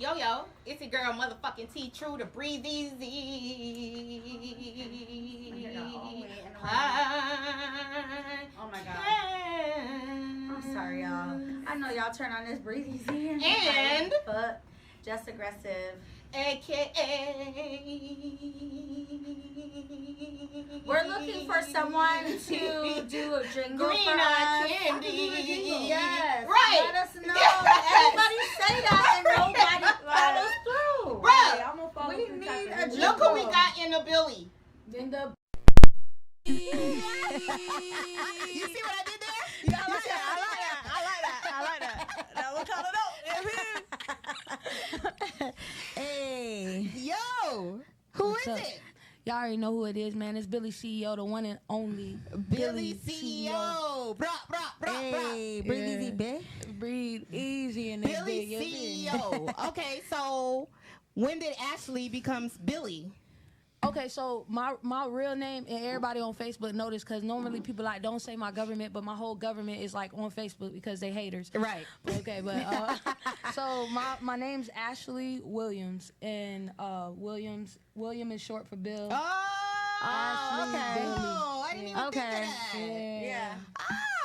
Yo, it's your girl, motherfucking T True, to breathe easy. Hi. Oh my god. I'm sorry, y'all. I know y'all turn on this breathe easy And but just aggressive. AKA. We're looking for someone to do a jingle Green for Eye us. Candy. Yes. Right. Let us know. Yes. Everybody say that and nobody follows through. Bro, I'm gonna follow we through need type a of- look who we got in the Billy. In the You see what I did there? Yeah, I like that. Now we'll call it out. Hey, Yo, who What's is up? it? y'all already know who it is, man. It's Billy CEO, the one and only Billy CEO. Brah, brah, brah, Hey, brah. breathe Yeah. easy, babe. Breathe easy in this Billy big, you feel me? CEO. Okay, so when did Ashley becomes Billy? Okay, so my real name, and everybody on Facebook notice, because normally people like don't say my government, but my whole government is like on Facebook because they haters. Right. Okay, but so my name's Ashley Williams, and William is short for Bill. Oh, Ashley okay. Billy. Oh, I didn't even think of Okay. that. Yeah.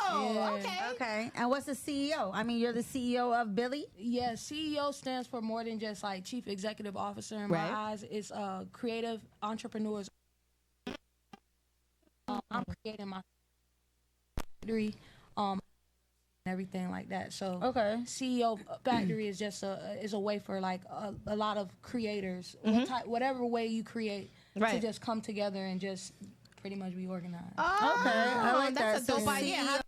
Oh, Yeah. okay. Okay. And what's the CEO? I mean, you're the CEO of Billy? Yeah, CEO stands for more than just like chief executive officer in Right. my eyes. It's creative entrepreneurs. I'm creating my factory, and everything like that. So Okay. CEO factory is just a way for like a lot of creators, whatever way you create, to Right. just come together and just pretty much be organized. Oh, Okay, I like that's that. a dope So idea. How-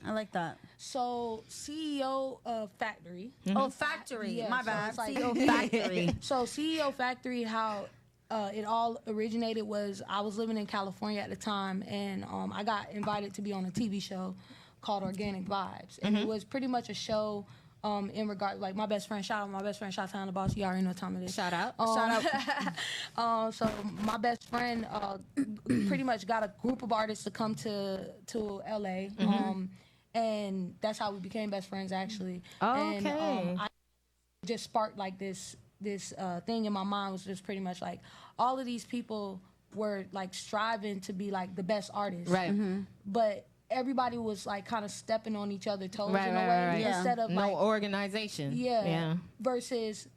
I like that. So CEO of factory. Oh, factory. Yeah, My so bad. it's like- CEO factory. So CEO Factory, how it all originated was I was living in California at the time, and I got invited to be on a TV show called Organic Vibes, and it was pretty much a show in regard, like my best friend, shout out my best friend, shout out to the boss. You already know what time it is. Shout out. So my best friend pretty much got a group of artists to come to LA, and that's how we became best friends actually. Okay. And I just sparked like this thing in my mind, was just pretty much like all of these people were like striving to be like the best artists, Right. but everybody was like kind of stepping on each other's toes Right, in a right, way, right. Yeah. instead of No like organization. yeah. Versus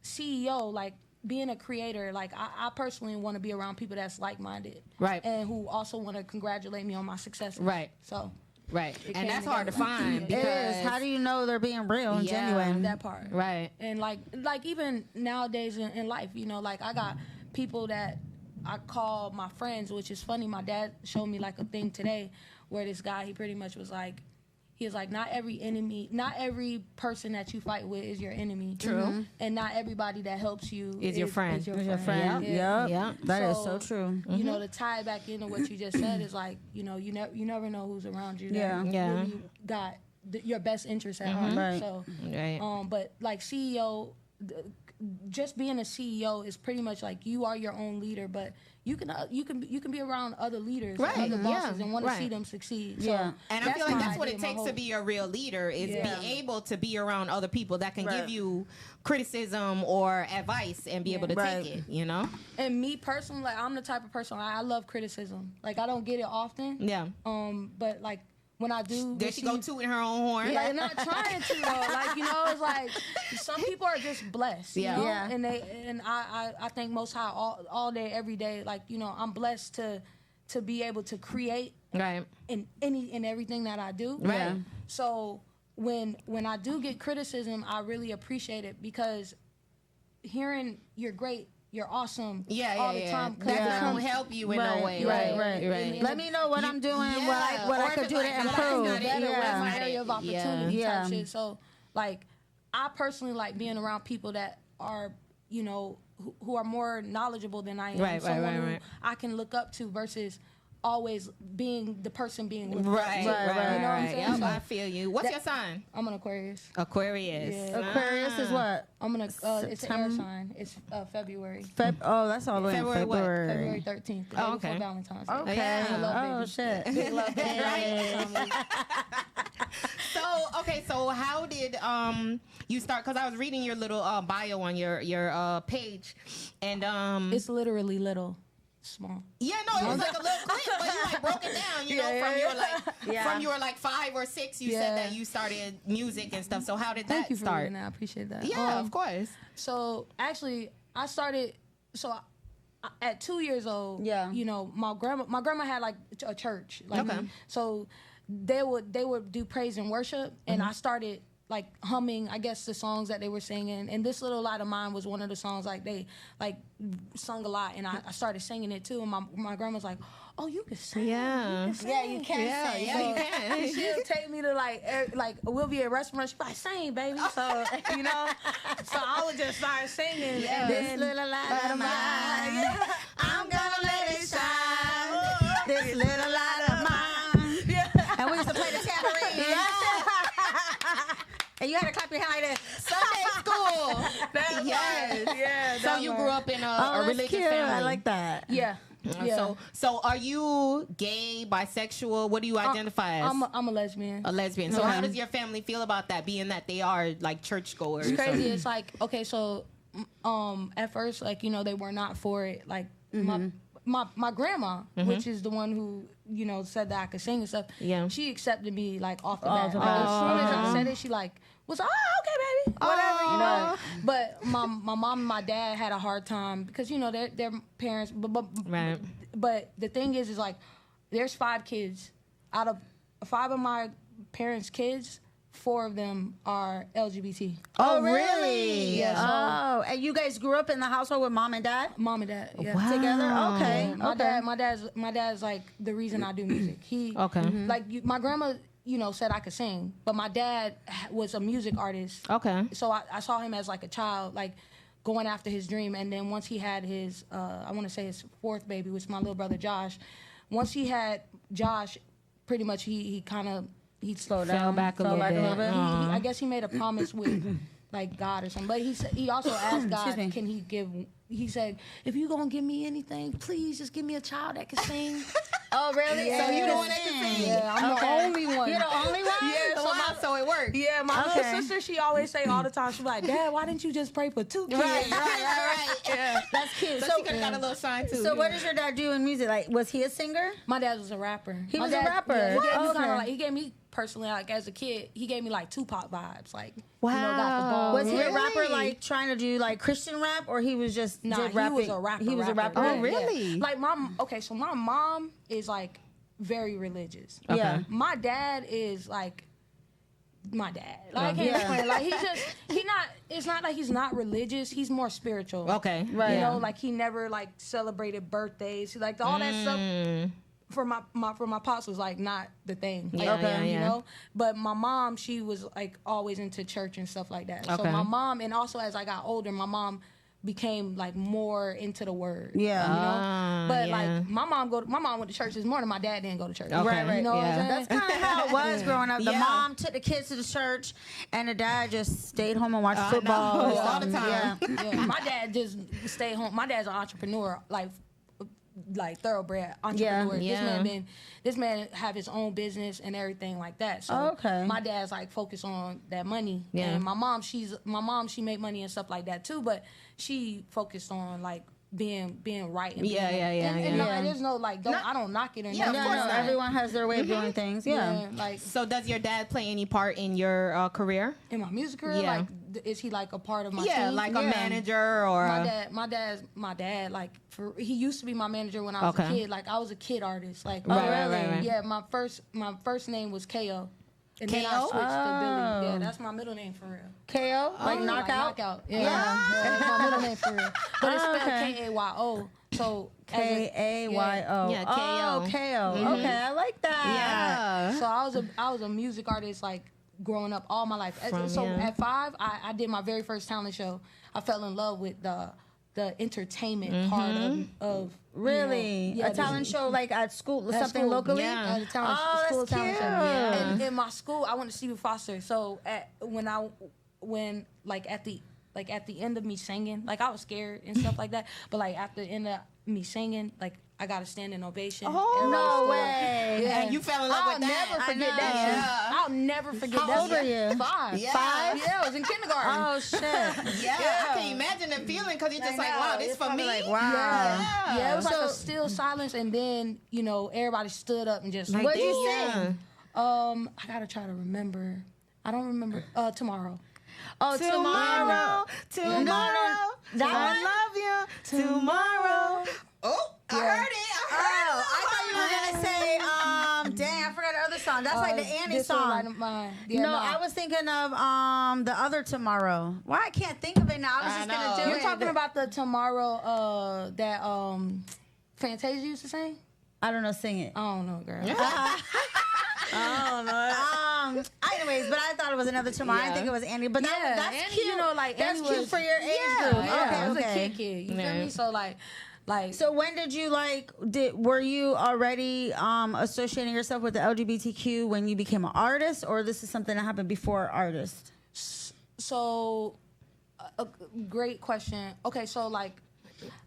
CEO, like being a creator, like I personally want to be around people that's like-minded. Right. And who also want to congratulate me on my successes. Right. So Right. It And came that's hard to together. find It because is. How do you know they're being real and Yeah. genuine? that part. right. And like even nowadays in life, you know, like I got people that I call my friends, which is funny. My dad showed me like a thing today where this guy, he pretty much was like, he was like, not every person that you fight with is your enemy. True. And not everybody that helps you Is your friend. Is your Is your friend. friend? Yeah. Yep. Yeah. That is so true. You know, to tie it back into what you just said is like, you know, you never know who's around you. That Yeah. Yeah. Really got your best interest at heart. Right. So, Right. but like CEO, just being a CEO is pretty much like you are your own leader, but you can be around other leaders, Right, other bosses, yeah, and want to right. see them succeed. So Yeah. And I feel like my that's what idea, it my takes to hope. be a real leader is Yeah. be able to be around other people that can Right. give you criticism or advice and be able to Right. take it, you know? And me personally, like I'm the type of person I love criticism. Like I don't get it often. Yeah. But like when I do, There she go receive- tooting her own horn. Like not trying to though. Like, you know, it's like some people are just blessed. You Yeah. know? Yeah. And I thank Most High all day, every day. Like, you know, I'm blessed to be able to create Right. in everything that I do. Right. Yeah. So when I do get criticism, I really appreciate it because hearing you're great, you're awesome all the time. That comes- don't help you in Right, no way. right, Right. right. Let me know what I'm doing, what I or could if do it's to like, nah, improve. that's not it, better, that's where's my not area it. of opportunity Yeah. type shit. So like I personally like being around people that are, you know, who are more knowledgeable than I am. Right, right, Someone right, who right. I can look up to versus always being the person being looked Right, up to. right, You know what I'm right. saying? Yep, So I feel you. What's that- your sign? I'm an Aquarius. Aquarius. Yeah. Aquarius is what? I'm gonna it's an air September? sign. It's February. Oh, that's all the way in February what? February. February 13th, the day Oh, okay. before Valentine's Day. Okay. Yeah. I love Oh baby. shit. Big love, baby. Hey. So how did you start? Because I was reading your little bio on your page, and It's literally little, small. yeah, no, it was like a little clip, but you like broke it down. You know, from you were like 5 or 6. You said that you started music and stuff. So how did Thank that you for start? reading that. I appreciate that. Yeah, of course. So actually, I started. So at 2 years old, you know, my grandma had like a church. Like, so they would do praise and worship, and I started like humming, I guess, the songs that they were singing. And This Little Light of Mine was one of the songs like they like sung a lot, and I started singing it too. And my grandma's like, "Oh, you can sing. Yeah. You can sing. Yeah, you can sing. Yeah, you can. She'll take me to like we'll be at restaurants. She'll be like, "Sing, baby." So you know, so I would just start singing. And This then, little light of mine, I'm gonna let it shine. This little light of mine. And we used to play the tambourine. And you had to clap your hand like this. Sunday school. yeah. So you grew up in a religious cute. family. I like that. Yeah. So are you gay, bisexual? What do you identify as? I'm a lesbian. A lesbian. So how does your family feel about that, being that they are like churchgoers? It's crazy. It's like, okay, so at first, like, you know, they were not for it. Like my grandma, which is the one who, you know, said that I could sing and stuff. Yeah. She accepted me like off the bat. Like, as soon as I said it, she like was like, "Oh, okay, baby, whatever," you know. But my mom and my dad had a hard time because, you know, their parents. Right. But the thing is like, there's 5 kids. Out of 5 of my parents' kids, 4 of them are LGBT. Oh, really? Yeah. Oh, and you guys grew up in the household with mom and dad? Mom and dad. Yeah. Wow. Together? Okay. My dad's like the reason I do music. He like my grandma, you know, said I could sing, but my dad was a music artist. Okay. So I saw him as like a child, like going after his dream. And then once he had his, I want to say his 4th baby, which is my little brother Josh. Once he had Josh, pretty much he kind of slowed down, Fell back a little bit. I guess he made a promise with like God or something. But he also asked God, can he give? He said, if you gonna give me anything, please just give me a child that can sing. Oh, really? Yeah. So you the one that can sing? Yeah, I'm the only one. You're the only one? Yeah, So it worked. Yeah, my Okay. little sister, she always say all the time, she's like, "Dad, why didn't you just pray for 2 kids?" Right. Yeah. That's cute. So she could have got a little shine too. So what does your dad do in music? Like, was he a singer? My dad was a rapper. He My was a dad- rapper? Yeah, he gave me Okay. kinda like, he gave me personally, like as a kid, he gave me like Tupac vibes, like Wow. you know, got the ball. Was he a Really? rapper, like trying to do like Christian rap, or he was just Nah, did he rapping? was a rapper. He was a rapper. Oh, Yeah, really? yeah. Like so my mom is like very religious. Okay. Yeah. My dad is like my dad. Like I can't Yeah. explain. Like it's not like he's not religious. He's more spiritual. Okay. Right. You know, like he never like celebrated birthdays. Like all that stuff for my pops was like not the thing. Like, Yeah, you yeah. know. But my mom, she was like always into church and stuff like that. So Okay. my mom, and also as I got older, my mom became like more into the word. Yeah. You know? But yeah. like my mom went to church this morning. My dad didn't go to church. Okay. Right. You know what Yeah. I'm saying? That's kind of how it was growing up. The Yeah. mom took the kids to the church, and the dad just stayed home and watched I football. know. or All the something. time. Yeah. Yeah, my dad just stayed home. My dad's an entrepreneur, like thoroughbred entrepreneur. Yeah. This man have his own business and everything like that. So Okay. my dad's like focused on that money. Yeah. And my mom, she made money and stuff like that too, but she focused on like being right. And Yeah, being, yeah, yeah, and, yeah. And Yeah. there's no like, I don't knock it or Yeah, of No, nothing. course no, not. everyone has their way of doing things. Yeah. Like So does your dad play any part in your career? in my music career, Yeah. like is he like a part of my Yeah, team? like a manager or My dad. Like he used to be my manager when I was a Okay. kid. Like I was a kid artist. Like Right. yeah, my first name was KO. And then I KO? switched to Billy. Yeah, that's my middle name for real. KO, like Like knockout. Yeah, that's my middle name for real. But it's spelled Okay. KAYO. So KAYO. Yeah, Oh, KO. KO. Okay, I like that. Yeah. So I was a music artist like growing up all my life. So yeah. at 5, I did my very first talent show. I fell in love with the entertainment part of Really? you know, A talent show like at school, At something school. locally? Yeah. At a talent, Oh, school that's talent cute. show. Yeah. And in my school, I went to Stephen Foster. So at the end of me singing, like I was scared and stuff like that. But like at the end of me singing, like I got a standing ovation. Oh, No Everybody way. stood up. Yeah. And you fell in love I'll with that. never I forget know. that shit. Yeah. I'll I'll never forget. How old were you? 5. Yeah. 5? Yeah, I was in kindergarten. Oh shit. Yeah, I can imagine the feeling because you're just like, wow, this It's for probably me. like, wow. Yeah, it was like So- a still silence, and then everybody stood up and just. Like, What'd you damn. sing? I gotta try to remember. I don't remember. Tomorrow. Oh, tomorrow. Tomorrow. That I one? love you. Tomorrow. Oh, I heard it. I heard Oh, I thought you were gonna say, dang, I forgot the other song. That's like the Annie This one song. right of mine. Yeah, No, I was thinking of the other Tomorrow. Why I can't think of it now? I was I just know. gonna do You're it. talking about the Tomorrow that Fantasia used to sing? I don't know, sing it. I don't know, girl. Anyways, but I thought it was another Tomorrow. I didn't Yeah. think it was Annie, but that's Annie, cute. like That's Annie cute was, for your age yeah, group. Yeah, Okay, I was okay. a kid. You Yeah. feel me? So like. So when did you were you already associating yourself with the LGBTQ when you became an artist, or this is something that happened before artist? So, a great question. Okay, so like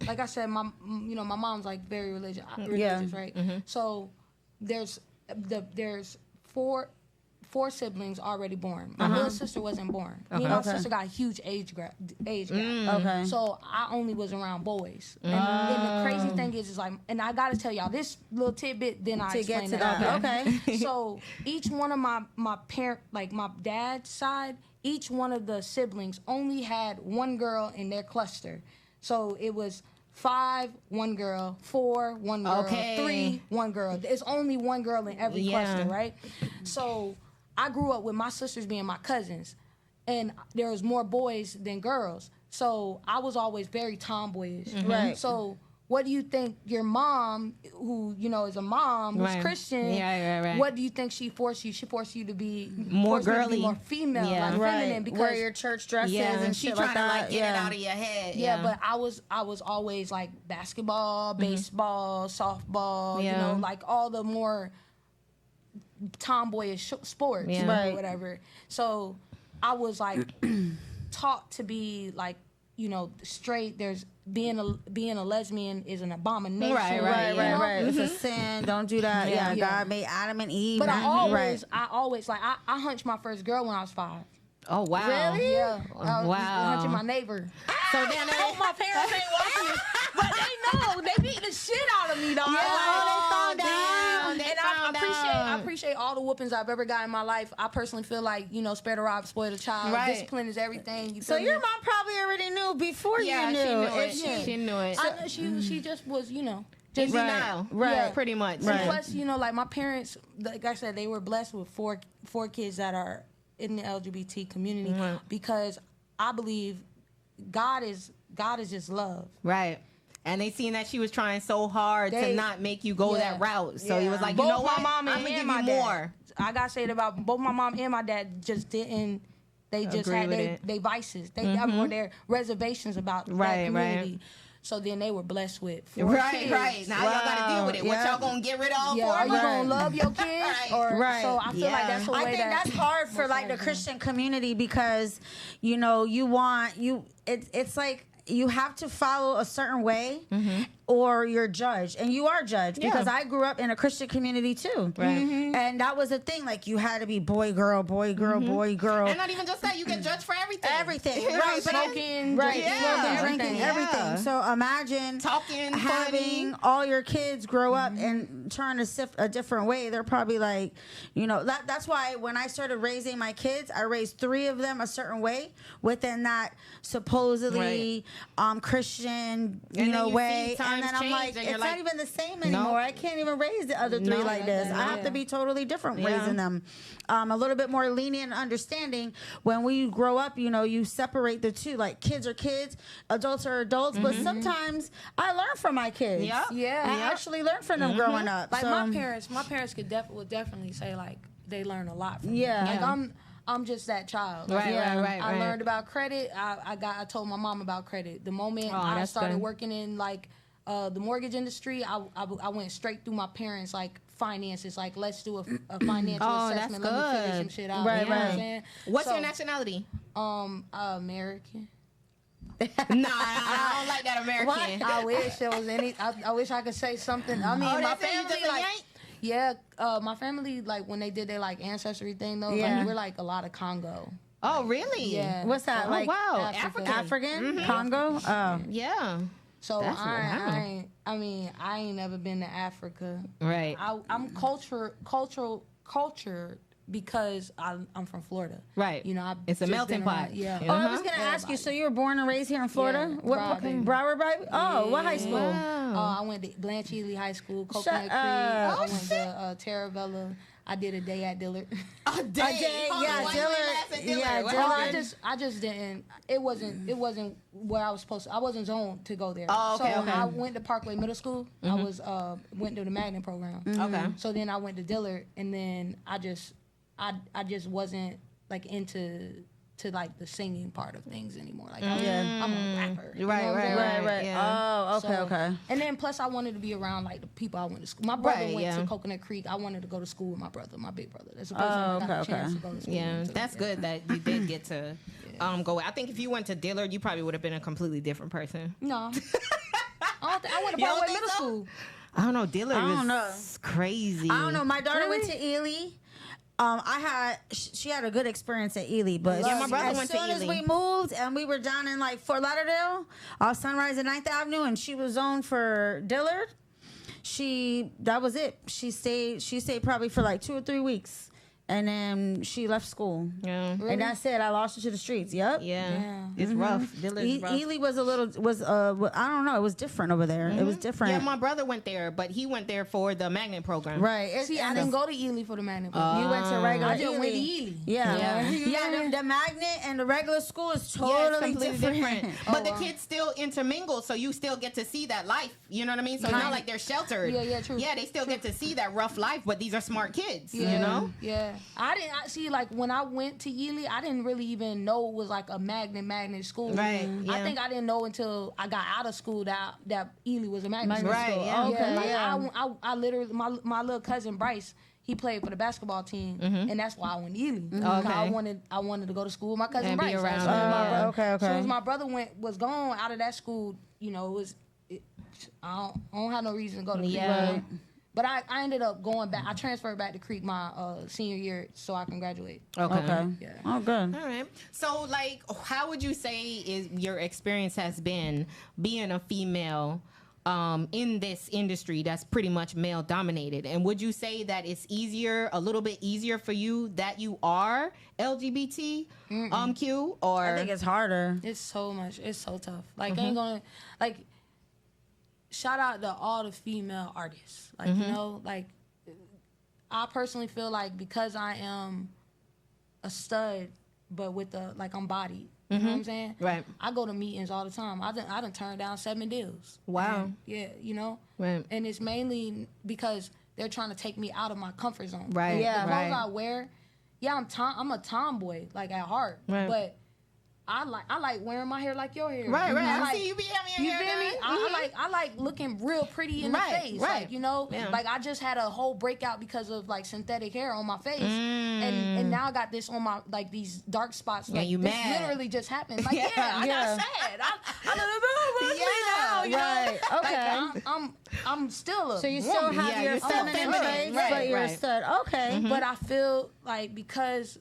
I said, my mom's like very religious, right? So there's four siblings already born. My little sister wasn't born. Me and my sister got a huge age gap. Okay. So I only was around boys. And the crazy thing is like, and I gotta tell y'all this little tidbit, then I To explain get to that. that. Okay. So each one of my parent, like my dad's side, each one of the siblings only had one girl in their cluster. So it was 5, 1 girl, 4, 1 girl, Okay. 3, 1 girl. There's only one girl in every cluster, right? So I grew up with my sisters being my cousins, and there was more boys than girls. So I was always very tomboyish. Right. So what do you think your mom, who is a mom, who's Right. Christian, Right. what do you think she forced you? She forced you to be More forced you to be girly. more female, Yeah. like feminine, because Wear your church dresses and she shit trying like to that. like get it out of your head. yeah, but I was always like basketball, baseball, softball, Yeah. like all the more tomboyish sports, Yeah. Right. or whatever. So I was like taught to be like, straight. There's being a lesbian is an abomination. Right, you Right. know? It's a sin. Don't do that. Yeah, Yeah. God made Adam and Eve. But I right. always like I hunched my first girl when I was 5. Oh wow. Really? Yeah, I was Wow. hunching my neighbor. So then I hope my parents ain't watching this, but they know they beat the shit out of me, dog. Yeah, they found out. They And found I out. appreciate all the whoopings I've ever got in my life. I personally feel like, spare the rod, spoil the child. Right. Discipline is everything. You So feel your me? mom probably already knew before Yeah, you she knew. knew it. If She knew it. I know she just was, In just denial. Right. Yeah. Pretty much. Right. Plus, like my parents, like I said, they were blessed with four kids that are in the LGBT community, because I believe God is just love. Right. And they seen that she was trying so hard to not make you go Yeah. that route. So he was like, you Both know what? my mom I'm and, gonna give my you dad. more. I gotta say it about both my mom and my dad just didn't. They just Agree had with they it. vices. They or their reservations about that Right, community. So then they were blessed with 4 Right, kids. right. Now y'all gotta deal with it. What Yeah. y'all gonna get rid of Yeah, for are you them? gonna love your kids? Right. Or Right. so I feel Yeah. like that's the way I think that that's hard for like the parents do. Christian community because it's like you have to follow a certain way or you're judged, and you are judged because I grew up in a Christian community too, Right. and that was the thing, like you had to be boy girl boy girl boy girl, And not even just that, you get judged for everything. everything, Right, right? But smoking, right, drinking, smoking, yeah, drinking, yeah. everything. So imagine Talking, having all your kids grow up and turn a different way. They're probably like, that's why when I started raising my kids, I raised 3 of them a certain way within that supposedly Christian, then you way. see times And then I'm change like, and you're it's like, not even the same anymore. I can't even raise the other 3 No, like this. I have yeah. to be totally different Yeah. raising them. A little bit more lenient and understanding. When we grow up, you separate the two. Like kids are kids, adults are adults. But sometimes I learn from my kids. Yeah. Yeah. I actually learned from them growing up. Like so, my parents would definitely say like they learn a lot from Yeah. me. Like Yeah. I'm just that child. Right, Yeah. right. I learned about credit. I told my mom about credit. The moment I that's started good. working in like the mortgage industry, I went straight through my parents like finances. Like let's do a financial Oh, that's assessment. Let me figure good. some shit out. Right, you know what I'm right. saying? What's So, your nationality? American. Nah, I don't like that American. I wish there was any. I wish I could say something. I mean, Oh, my that's it? You family just a like. Yank? Yeah, my family, like, when they did their, like, ancestry thing, though, Yeah. like, we're, like, a lot of Congo. Oh, really? Yeah. What's that? Oh, like wow. African? Congo? Oh. Yeah. So That's I ain't never been to Africa. Right. I'm cultural because I'm from Florida. Right. You know, It's a melting pot. Yeah. Oh, I was gonna ask you. So you were born and raised here in Florida? Yeah, What Broward, baby. Broward, baby? Oh, what high school? I went to Blanche Ely High School, Coconut Creek. I went to Terravella. I did a day at Dillard. A day. Yeah, Dillard. Yeah, What Dillard. happened? I just didn't. It wasn't where I was supposed to. I wasn't zoned to go there. Oh, okay, so okay. I went to Parkway Middle School. I was went to the magnet program. Okay. So then I went to Dillard, and then I just wasn't like into like the singing part of things anymore. Like I'm a rapper. You know what I'm saying? Right. Yeah. Oh, okay, So- okay. And then plus I wanted to be around like the people I went to school. My brother Right, went yeah. to Coconut Creek. I wanted to go to school with my brother, my big brother. That's the person Oh, I got okay, the chance okay. to go to school Yeah, with. that's good that you did get to go. I think if you went to Dillard, you probably would have been a completely different person. No. I went to You don't Parkway think Middle so? School. I don't know. Dillard I don't is know. crazy. I don't know. My daughter went to Ely. She had a good experience at Ely, but Yeah, my brother as went to soon as Ely. we moved and we were down in like Fort Lauderdale, off Sunrise and 9th Avenue, and she was zoned for Dillard. That was it. She stayed probably for like 2 or 3 weeks. And then she left school. Yeah. Really? And that's it. I lost her to the streets. Yep. Yeah. It's rough. Dillard's rough. Ely was I don't know. It was different over there. It was different. Yeah, my brother went there, but he went there for the magnet program. Right. See, I didn't go to Ely for the magnet You program. went to regular I just went to Ely. Ely. Yeah. Yeah. The magnet and the regular school is Yeah, totally it's completely different. But the kids still intermingle, so you still get to see that life. You know what I mean? So it's not like they're sheltered. Yeah, true. Yeah, they still get to see that rough life, but these are smart kids. Yeah, You know? Yeah. I see, like, when I went to Ely, I didn't really even know it was like a magnet school. Right, yeah. I think I didn't know until I got out of school that Ely was a magnet school. Right, yeah. Okay, Like, yeah. I literally, my little cousin Bryce, he played for the basketball team, and that's why I went to Ely. Okay. I wanted to go to school with my cousin And be Bryce. around As soon as my him, brother- okay, As soon okay. as my brother was gone out of that school, you know, I don't have no reason to go to Creek. Yeah. Right. But I ended up going back. I transferred back to Creek my senior year so I can graduate. Okay. Yeah. Oh, good. All right. So, like, how would you say is your experience has been being a female in this industry that's pretty much male dominated? And would you say that it's a little bit easier for you that you are LGBT Q, or I think it's harder. It's so tough. Like, ain't gonna, like, shout out to all the female artists. Like, you know, like, I personally feel like because I am a stud, but with I'm bodied. You know what I'm saying? Right. I go to meetings all the time. I done turned down 7 deals. Wow. And, yeah, you know? Right. And it's mainly because they're trying to take me out of my comfort zone. Right. Yeah. The clothes Right. I wear, yeah, I'm a tomboy, like, at heart. Right. But I like wearing my hair like your hair. Right, right. I Like, see you be having you your feel hair me? done. I like looking real pretty in Right, the face. right. Like, you know, Yeah. like I just had a whole breakout because of like synthetic hair on my face. Mm. And now I got this on my like these dark spots. Like, you this mad. literally just happened. Like, Yeah, I yeah. got sad. I don't know now, you Right. know? Okay. Like, I'm still a So you woman. still have Yeah, your you're still feminine feminine. traits, Right, but you're a right. stud. Okay. But I feel like because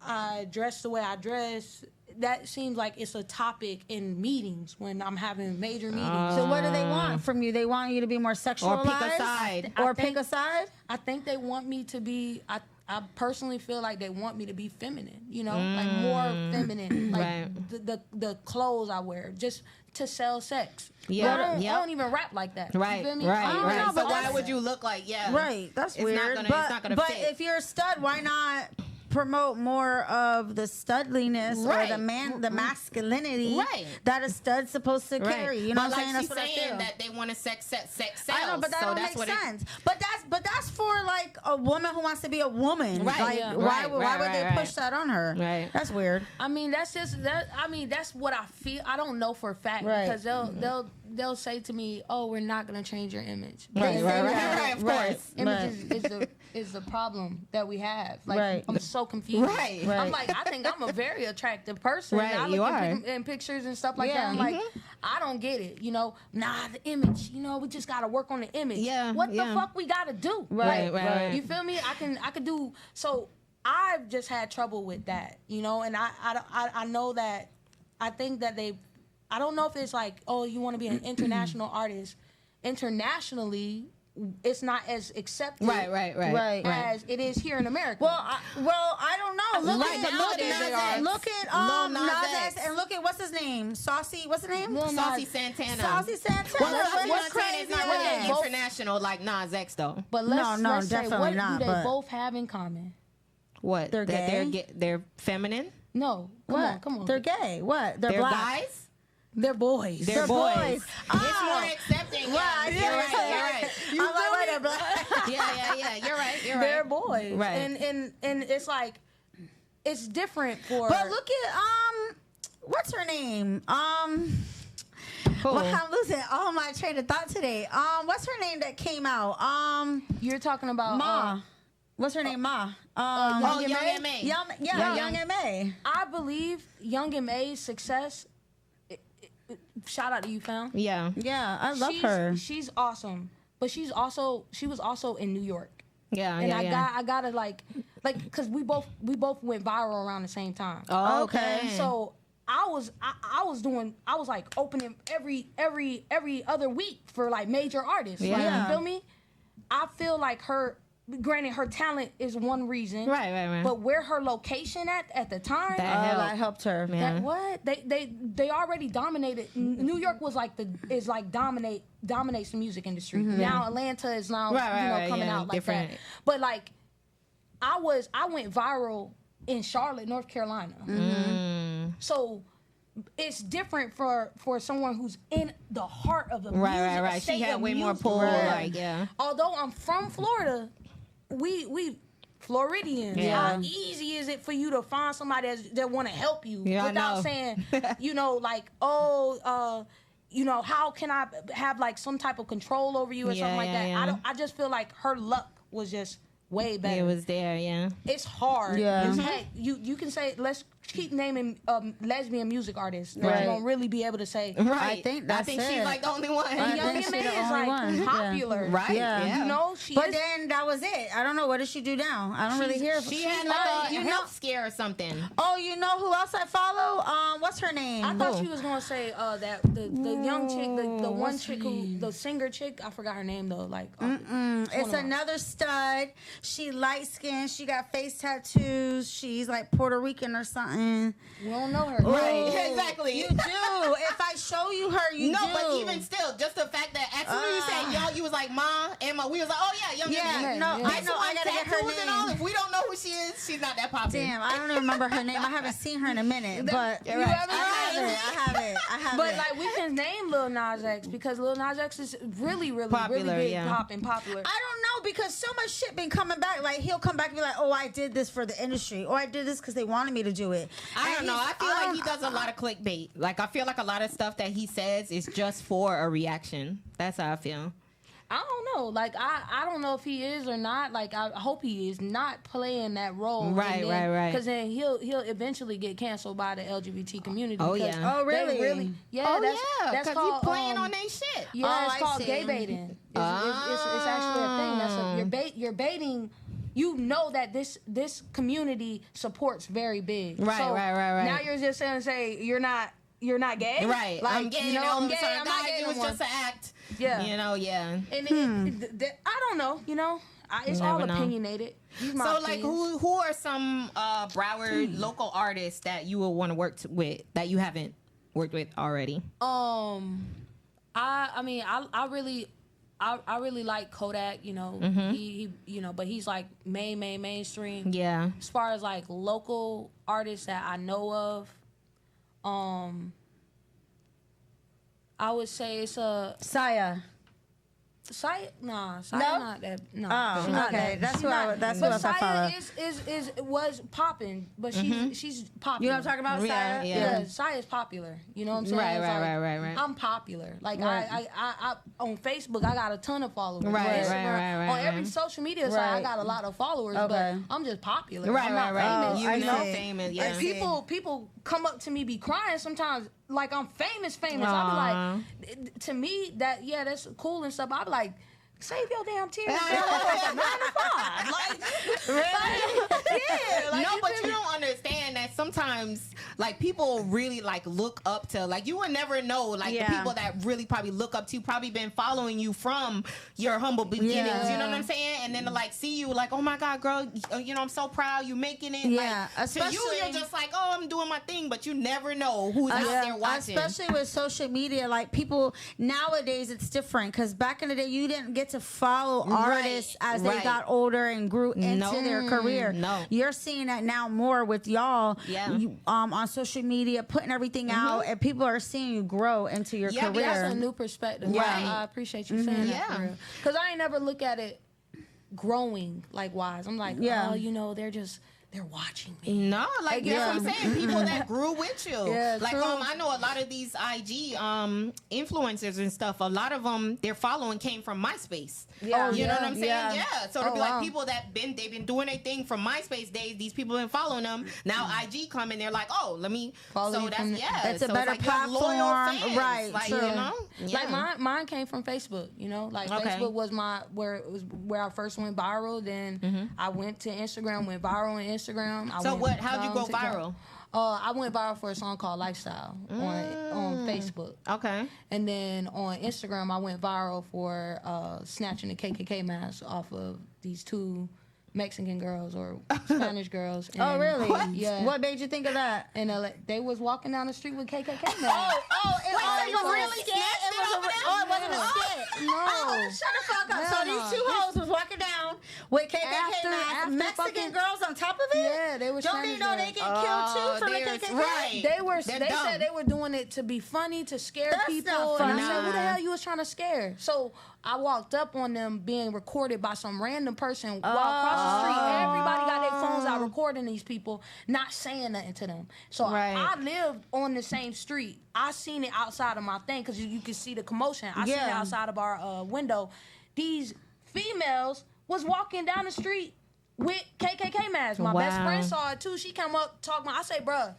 I dress the way I dress, that seems like it's a topic in meetings when I'm having major meetings. So what do they want from you? They want you to be more sexualized? Or pick a side. Or I think- pick a side? I think they want me to be. I personally feel like they want me to be feminine. You know, like more feminine. Like Right. the clothes I wear just to sell sex. Yeah, But I yeah. don't even rap like that. Right, You feel me? right, I don't right. know, So but why that's- would you look like Right. That's It's not weird. gonna- but it's not gonna but fit. if you're a stud, why not promote more of the studliness Right. or the masculinity Right. that a stud's supposed to carry? You know but what I'm like saying? That's she's what I saying feel. that they want to sex sells. I know, but that so don't that's make what sense. But that's for like a woman who wants to be a woman. Right, Like, yeah. why Right, would right, they right, push that on her? Right. That's weird. I mean, that's just that. I mean, that's what I feel. I don't know for a fact Right. because they'll say to me, "Oh, we're not gonna change your image." They Right, say right, that. right, of Right. course. Image is the problem that we have. Like, Right. I'm so confused. Right. Right. I'm like, I think I'm a very attractive person. Right, I you look are. in pictures and stuff like Yeah. that. I'm like, I don't get it. You know, the image. You know, we just gotta work on the image. Yeah, what yeah. the fuck we gotta do? Right, Like, right. You feel me? I could do so. I've just had trouble with that, you know, and I know that I think that I don't know if it's like, oh, you want to be an international artist. Internationally, it's not as accepted Right. as it is here in America. Well, I don't know. Look Right at nowadays they are. look at Lil Nas Nas X. X, and look at what's his name? Saucy. What's his name? Lil Nas- Saucy Santana. Saucy Santana. Well, What's Santana is not really crazy? international like Nas X though. but let's say, definitely what not, do they but- both have in common? What? They're gay? They're feminine. No, come on. They're gay. What? They're black. guys. They're boys. They're boys. It's It's more accepting. Yeah, you're right. I'm like, why they're black? Yeah. You're right. They're boys. Right. And it's like it's different for. But look at what's her name? Cool. Well, I'm losing all my train of thought today. What's her name that came out? You're talking about Ma. What's her name? Ma. Young Young M.A. Young M.A. I believe Young M.A.'s success. Shout out to you, fam. Yeah. Yeah, I love her. She's awesome, but she was also in New York, Yeah. and yeah. I gotta like because we both went viral around the same time. Oh, okay. So I was like opening every other week for like major artists. Like, Yeah. you feel me? I feel like granted her talent is one reason. Right. But where her location at the time. That helped her. Yeah. That what they already dominated. New York was like dominates the music industry. Now Atlanta is now Right, coming yeah, out like different. that. But like I went viral in Charlotte, North Carolina. So it's different for someone who's in the heart of the music. Right. She state had of way more music. pull. Right. Like, yeah. Although I'm from Florida, we Floridians. Yeah. How easy is it for you to find somebody that want to help you Yeah, I without know. saying, like, how can I have like some type of control over you or something like that? Yeah. I just feel like her luck was just way better. It was there. Yeah. It's hard. Yeah. Hey, you can say, let's keep naming lesbian music artists that Right. you don't really be able to say. Right. I think she's it. like the only one. I Young think M.A. she the is only like one. Yeah. popular. Right. Yeah. Yeah. You know, she But is. then that was it. I don't know. What does she do now? I don't really hear. She had like a health scare or something. Oh, you know who else I follow? What's her name? I thought she was gonna say that the young chick, the one what's chick her who name? the singer chick. I forgot her name though. Like, It's another stud. She light skinned. She got face tattoos. She's like Puerto Rican or something. we don't know her. Right. Exactly. You do. If I show you her, you do. No, but even still, just the fact that as soon as you said yo, you was like Ma, Emma. We was like, oh yeah, Young Yeah, M.A. no, Yeah. I know. I gotta get her Tattoos and all. name. If we don't know who she is, she's not that popular. Damn, I don't even remember her name. I haven't seen her in a minute, but You're right. I have But it. like we can name Lil Nas X because Lil Nas X is really Popular, big, yeah. pop and popular. I don't know because so much shit been coming back. Like he'll come back and be like, "Oh, I did this for the industry. or I did this because they wanted me to do it." I And don't know. he's- I feel like he does a lot of clickbait. Like I feel like a lot of stuff that he says is just for a reaction. That's how I feel. I don't know. Like I don't know if he is or not. Like I hope he is not playing that role. Right. Because then he'll eventually get canceled by the LGBT community. Oh, because yeah. Oh, really? they really? Yeah. Oh that's, yeah, that's because called he's playing on their shit. Yeah, Oh, it's I called see. gay baiting. It's actually a thing. You're baiting. You know that this community supports very big. Right, So right. Now you're just saying say you're not gay. Right. Like I'm gay. you know, I'm I'm gay. sorry, I'm not guys, gay it no was more. just an act. Yeah. You know. Yeah. And I don't know. You know, it's You all never know. opinionated. These my So like, opinions. who are some Broward local artists that you would want to work with that you haven't worked with already? I really like Kodak. You know, he but he's like mainstream. Yeah. As far as like local artists that I know of, I would say it's Saya. Saya, nah, Saya No? not that. No, Oh, she not okay. that. That's She what not- that's but what I Saya follow. was popping, but she's popular. You know what I'm talking about, Yeah, Saya? yeah. Yeah, Saya's popular. You know what I'm saying? Right, It's right, like, right. I'm popular. Like Right. I on Facebook, I got a ton of followers. Right, On right, Instagram, right, on every right. social media site, I Right. got a lot of followers. Okay. But I'm just popular. Right, I'm right, not right. famous. I You know, see. famous. Yeah. And people come up to me, be crying sometimes, like I'm famous. I be like, to me, that's cool and stuff. I be like, save your damn tears. Girl. Like a 9 to 5. Like, yeah. Like, No, but you don't understand that sometimes, like, people really, like, look up to, like, you would never know, like, Yeah. the people that really probably look up to probably been following you from your humble beginnings. Yeah. You know what I'm saying? And then to, like, see you, like, oh my God, girl, you know, I'm so proud you making it. Yeah, Like, to you, especially- you're just like, oh, I'm doing my thing, but you never know who's out there watching. Especially with social media, like people nowadays, it's different because back in the day, you didn't get to follow artists as they right. got older and grew into No. their career. No. You're seeing that now more with y'all. Yeah. On social media, putting everything out, and people are seeing you grow into your Yeah, but career. that's a new perspective. Right. I appreciate you saying that. Yeah. Because I ain't never look at it growing like wise. I'm like, Yeah. oh, you know, they're watching me. No, like that's what I'm saying. People that grew with you. Yeah, like true. I know a lot of these IG influencers and stuff. A lot of them, their following came from MySpace. Yeah. You know what Yeah. I'm saying? Yeah. Yeah. So to Oh, be wow. like people they've been doing their thing from MySpace days. These people been following them. Now IG come and they're like, oh, let me Follow So you that's from the- It's a so better like you have loyal platform. fans. Right, Like true. you know. Like Yeah. mine came from Facebook, you know. Like Okay. Facebook was where I first went viral. Then I went to Instagram, went viral on Instagram. So how'd you viral go on TikTok. viral? I went viral for a song called Lifestyle on Facebook. Okay. And then on Instagram, I went viral for snatching the KKK mask off of these two Mexican girls or Spanish girls. Oh, And- really? Yeah. What made you think of that? And they was walking down the street with KKK masks. It you was really skit? It was snatched it oh, it wasn't a No. skit. No. Oh, shut the fuck up. Hell So no. these two hoes was walking down with KKK After masks, Mexican fucking- girls on top of it? Yeah, they were Don't Spanish you know they girls. get killed too from the there's- KKK? right. They They're dumb. said they were doing it to be funny, to scare That's people. not And I funny. said, who the Nah. hell you was trying to scare? So I walked up on them being recorded by some random person while across the street. Everybody got their phones out recording these people, not saying nothing to them. So Right. I lived on the same street. I seen it outside of my thing because you could see the commotion. I seen it Yeah. outside of our window. These females was walking down the street with KKK masks. My best Wow. friend saw it too. She come up talking. I say, bruh.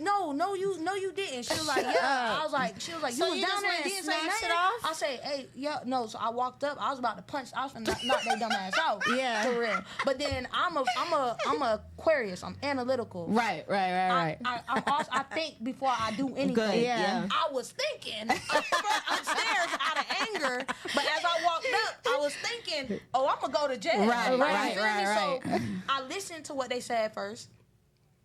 No, you didn't. She was like, yeah. I was like, she was like, So you was you down just there and went and didn't say snatched nothing. it off? I say, hey, yeah, no. So I walked up. I was about to punch. I was finna knock their dumb ass out. Yeah. For real. But then I'm a Aquarius. I'm analytical. Right. I think before I do anything. Good. Yeah. I was thinking upstairs out of anger, but as I walked up, I was thinking, oh, I'm gonna go to jail. Right, You right, feel me? right. So I listened to what they said first,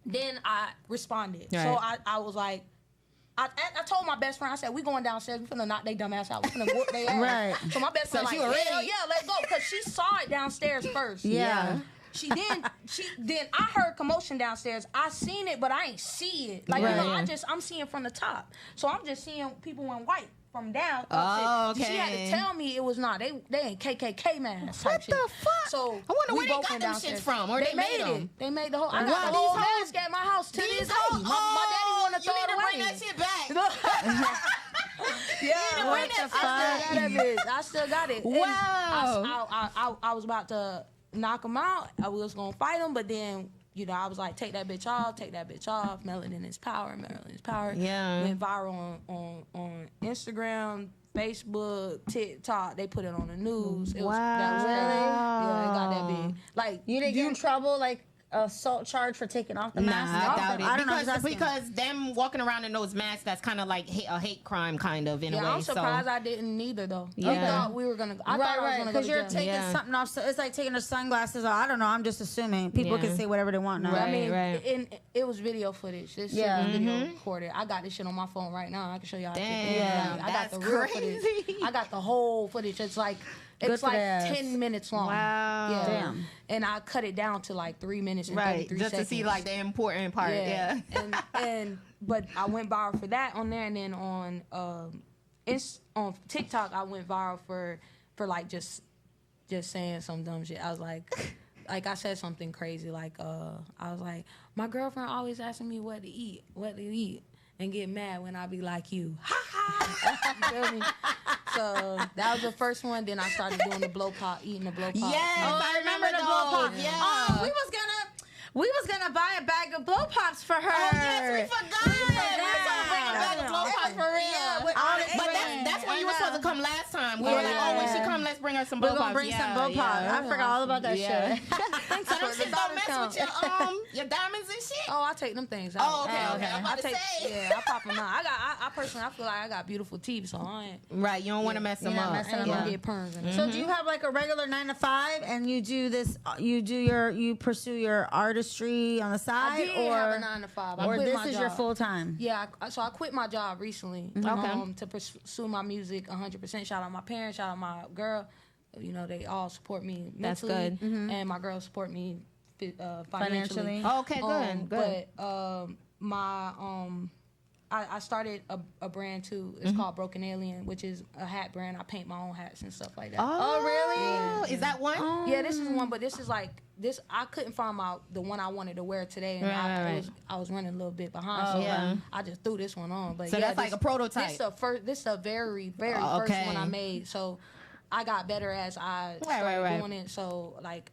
then I responded. So Right. I was like, I told my best friend, I said, we going downstairs, we finna knock their dumb ass out. We finna whoop their ass. Right. So my best friend So she like, already- hell yeah, let's go. Because she saw it downstairs first. Yeah. Then I heard commotion downstairs. I seen it, but I ain't see it. Like, Right. you know, I'm seeing from the top. So I'm just seeing people in white from down. Oh, up shit. She had okay. to tell me it was not. They ain't KKK masks. Type What shit. the fuck? So I wonder we where they both got went them downstairs. shits from, or they made it. them. They made the whole. I Wow. got the whole These hoes- mask at my house to These this day. hoes- My daddy want to you throw need it to away. bring that shit back. Yeah, What the I still got that bitch. I still got it. And Wow. I was about to knock him out. I was gonna fight him, but then I was like, take that bitch off. Melanin is power. Melanin is power. Yeah. Went viral on Instagram, Facebook, TikTok. They put it on the news. That was crazy. Yeah, it got that big. Like You didn't get in trouble, like assault charge for taking off the Nah, mask? I doubt it. I don't know. I was because, asking. because them walking around in those masks, that's kind of like a hate crime, kind of in a way. I'm surprised so. I didn't either though. Yeah. I thought we were gonna. I thought I was gonna go because to you're jail. taking Yeah. something off. So it's like taking the sunglasses off. I don't know. I'm just assuming people Yeah. can say whatever they want now. Right. I mean, right. it was video footage. This Yeah. shit was video recorded. I got this shit on my phone right now. I can show y'all. Damn, I got that's the real crazy. footage. I got the whole footage. It's like Good it's for like their ass. 10 minutes long. Wow. Yeah. Damn. And I cut it down to like 3 minutes and Right, 33 just seconds. to see like the important part. Yeah. But I went viral for that on there, and then on TikTok I went viral for for like just saying some dumb shit. I was like I said something crazy. Like I was like, my girlfriend always asking me what to eat, and get mad when I be like you. Ha ha. You feel me? So that was the first one. Then I started doing the blow pop, eating the blow pop. Yes, I remember the blow pop. Yeah. Oh, we was gonna buy a bag of blow pops for her. Oh, yes, we forgot. We were supposed to bring a bag of blow pops for real. Yeah, But that's when you were supposed to come last time. We were like, oh, when she come, let's bring her some blow We're pops. gonna bring some blow pops. I forgot all about that shit. Thanks So for them the shit don't dollar mess count. with your diamonds and shit? Oh, I take them things out. Oh, okay. I'm about to say. Yeah, I pop them out. I personally, I feel like I got beautiful teeth, so I ain't. Right, you don't want to mess them You're not up. messing I ain't them gonna up. get perms. In So do you have like a regular 9 to 5 and you pursue your artistry on the side, I did or have a 9 to 5. I or quit this my is your job. full time? Yeah, so I quit my job recently to pursue my music 100%. Shout out my parents, shout out my girl. You know, they all support me That's mentally, good. and my girls support me financially. Financially. Okay, good. Good. But I started a brand too. It's called Broken Alien, which is a hat brand. I paint my own hats and stuff like that. Oh, really? Is that one? Yeah, this is one, but this is like this. I couldn't find the one I wanted to wear today, and Right. I was running a little bit behind, Oh, so yeah. I just threw this one on. But So yeah, that's like a prototype. This is a very very Oh, first okay. one I made. So I got better as I started right. doing it. So like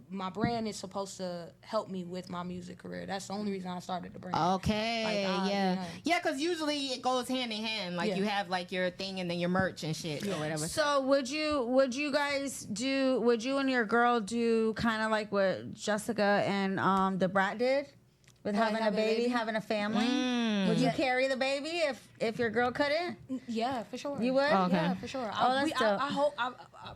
my brand is supposed to help me with my music career. That's the only reason I started the brand. Okay, Like, yeah. Yeah, because usually it goes hand in hand. Like Yeah. you have like your thing and then your merch and shit or whatever. So would you and your girl do kind of like what Jessica and the Brat did with having a having a baby, baby? having a family? Would you Yeah. carry the baby if your girl couldn't? Yeah, for sure. You would? Okay. Yeah, for sure. Oh, that's dope. I hope.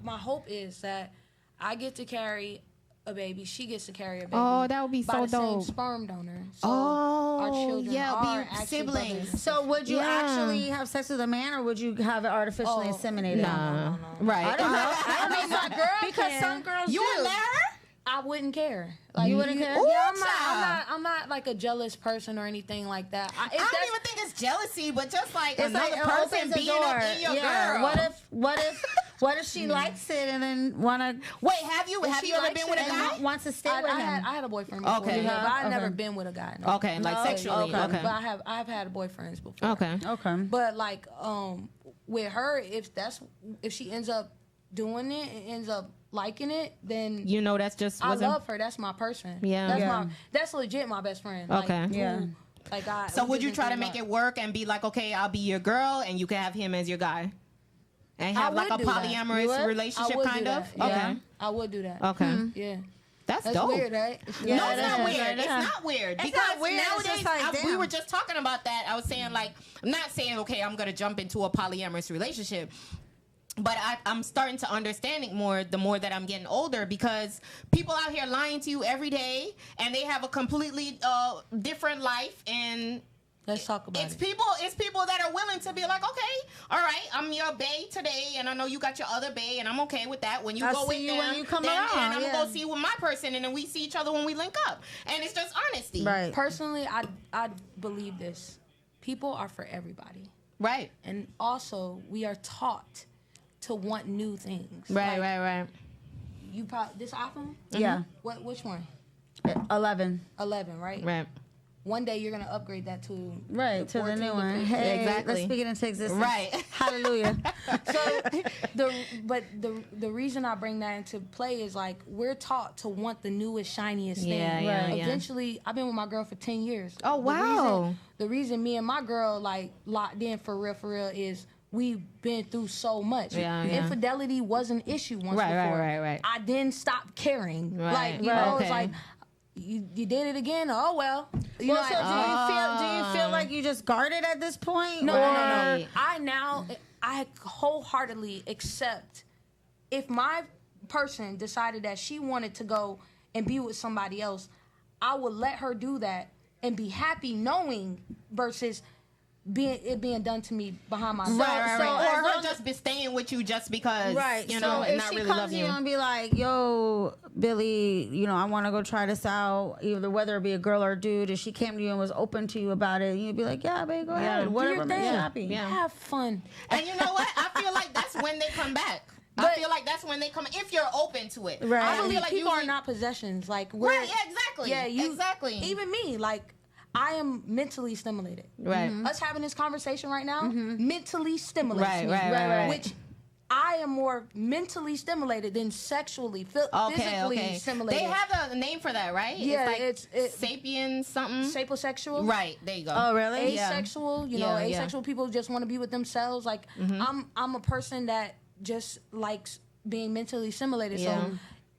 My hope is that I get to carry a baby. She gets to carry a baby. Oh, that would be by so the same dope. sperm donor. So Oh, our children yeah, it'll be are actually siblings. brothers and So would you Yeah. actually have sex with a man, or would you have it artificially Oh, inseminated? Nah. no. Right. I don't know. I mean, my girl because can. some girls You do. would let her? I wouldn't care. Like You wouldn't care? Yeah, Ooh, I'm not like a jealous person or anything like that. I don't even think it's jealousy, but just like It's another like it person opens the being door. up in your Yeah. girl. What if she likes it and then wanna Wait, have you she ever likes been with a it guy? and wants to stay with him? I had a boyfriend before. Okay. Yeah, but I've Okay. never been with a guy. No. Okay, like No, sexually. okay. Okay. But I've had boyfriends before. Okay. Okay. But like with her, if she ends up doing it and ends up liking it, then You know that's just I wasn't. love her. That's my person. Yeah. That's Yeah. that's legit my best friend. Okay. Like, Yeah. So we would just you been try to through a make lot. it work and be like, okay, I'll be your girl and you can have him as your guy, and have like a would do that. You polyamorous would? I relationship would kind do of? that. Okay. Yeah, I would do that. Okay. Yeah. That's That's dope. weird, right? Yeah, No, it it's not is. weird. It's Yeah. not weird. It's Because not weird. It's nowadays, just like, we damn. were just talking about that. I was saying, like, I'm not saying, okay, I'm going to jump into a polyamorous relationship. But I'm starting to understand it more the more that I'm getting older, because people out here lying to you every day and they have a completely different life, and Let's talk about it's it. people that are willing to be like, okay, all right, I'm your bae today, and I know you got your other bae, and I'm okay with that. When you I'll go see with you them, when you come then, around, and I'm yeah. gonna go see with my person, and then we see each other when we link up, and it's just honesty, Right. Personally, I believe this. People are for everybody. right, And also, we are taught to want new things. right, Like, right. You probably this iPhone? Yeah. Which one? 11. 11, right? Right. One day you're gonna upgrade that to Right, to the 14, new one. 15. Hey, Exactly. let's speak it into existence. Right. Hallelujah. So the reason I bring that into play is like we're taught to want the newest, shiniest thing. Yeah, yeah, Right. yeah. Eventually, I've been with my girl for 10 years. Oh, wow. The reason me and my girl like locked in for real is we've been through so much. Yeah, yeah. Infidelity was an issue once Right, right, before. right. I didn't stop caring. Right. Like you Right. know, Okay. it's like you did it again. Oh well. You Well, know, so do you feel like you just guarded at this point? No, or? no, no, Right. no. I wholeheartedly accept if my person decided that she wanted to go and be with somebody else, I would let her do that and be happy knowing versus being done to me behind my back. Right. so Or as her long just be staying with you just because, Right. you so know, and if not she really comes love to you. you and be like, yo, Billy, you know, I want to go try this out, either whether it be a girl or a dude, if she came to you and was open to you about it, you'd be like, yeah, babe, go ahead. Do Whatever your makes you thing. happy. Yeah. Have fun. And you know what? I feel like that's when they come back. I feel like that's when they come if you're open to it. Right. I feel believe like people usually- are not possessions. Like we're Right, yeah, exactly. Yeah, exactly. Even me, like I am mentally stimulated. Right. Us having this conversation right now mentally stimulates Right, me. right. Which I am more mentally stimulated than sexually, physically stimulated. They have a name for that, right? Yeah, it's it's sapien something. sapiosexual. Right, there you go. Oh, really? Asexual, you know, Yeah, yeah. asexual people just want to be with themselves. Like I'm a person that just likes being mentally stimulated. Yeah.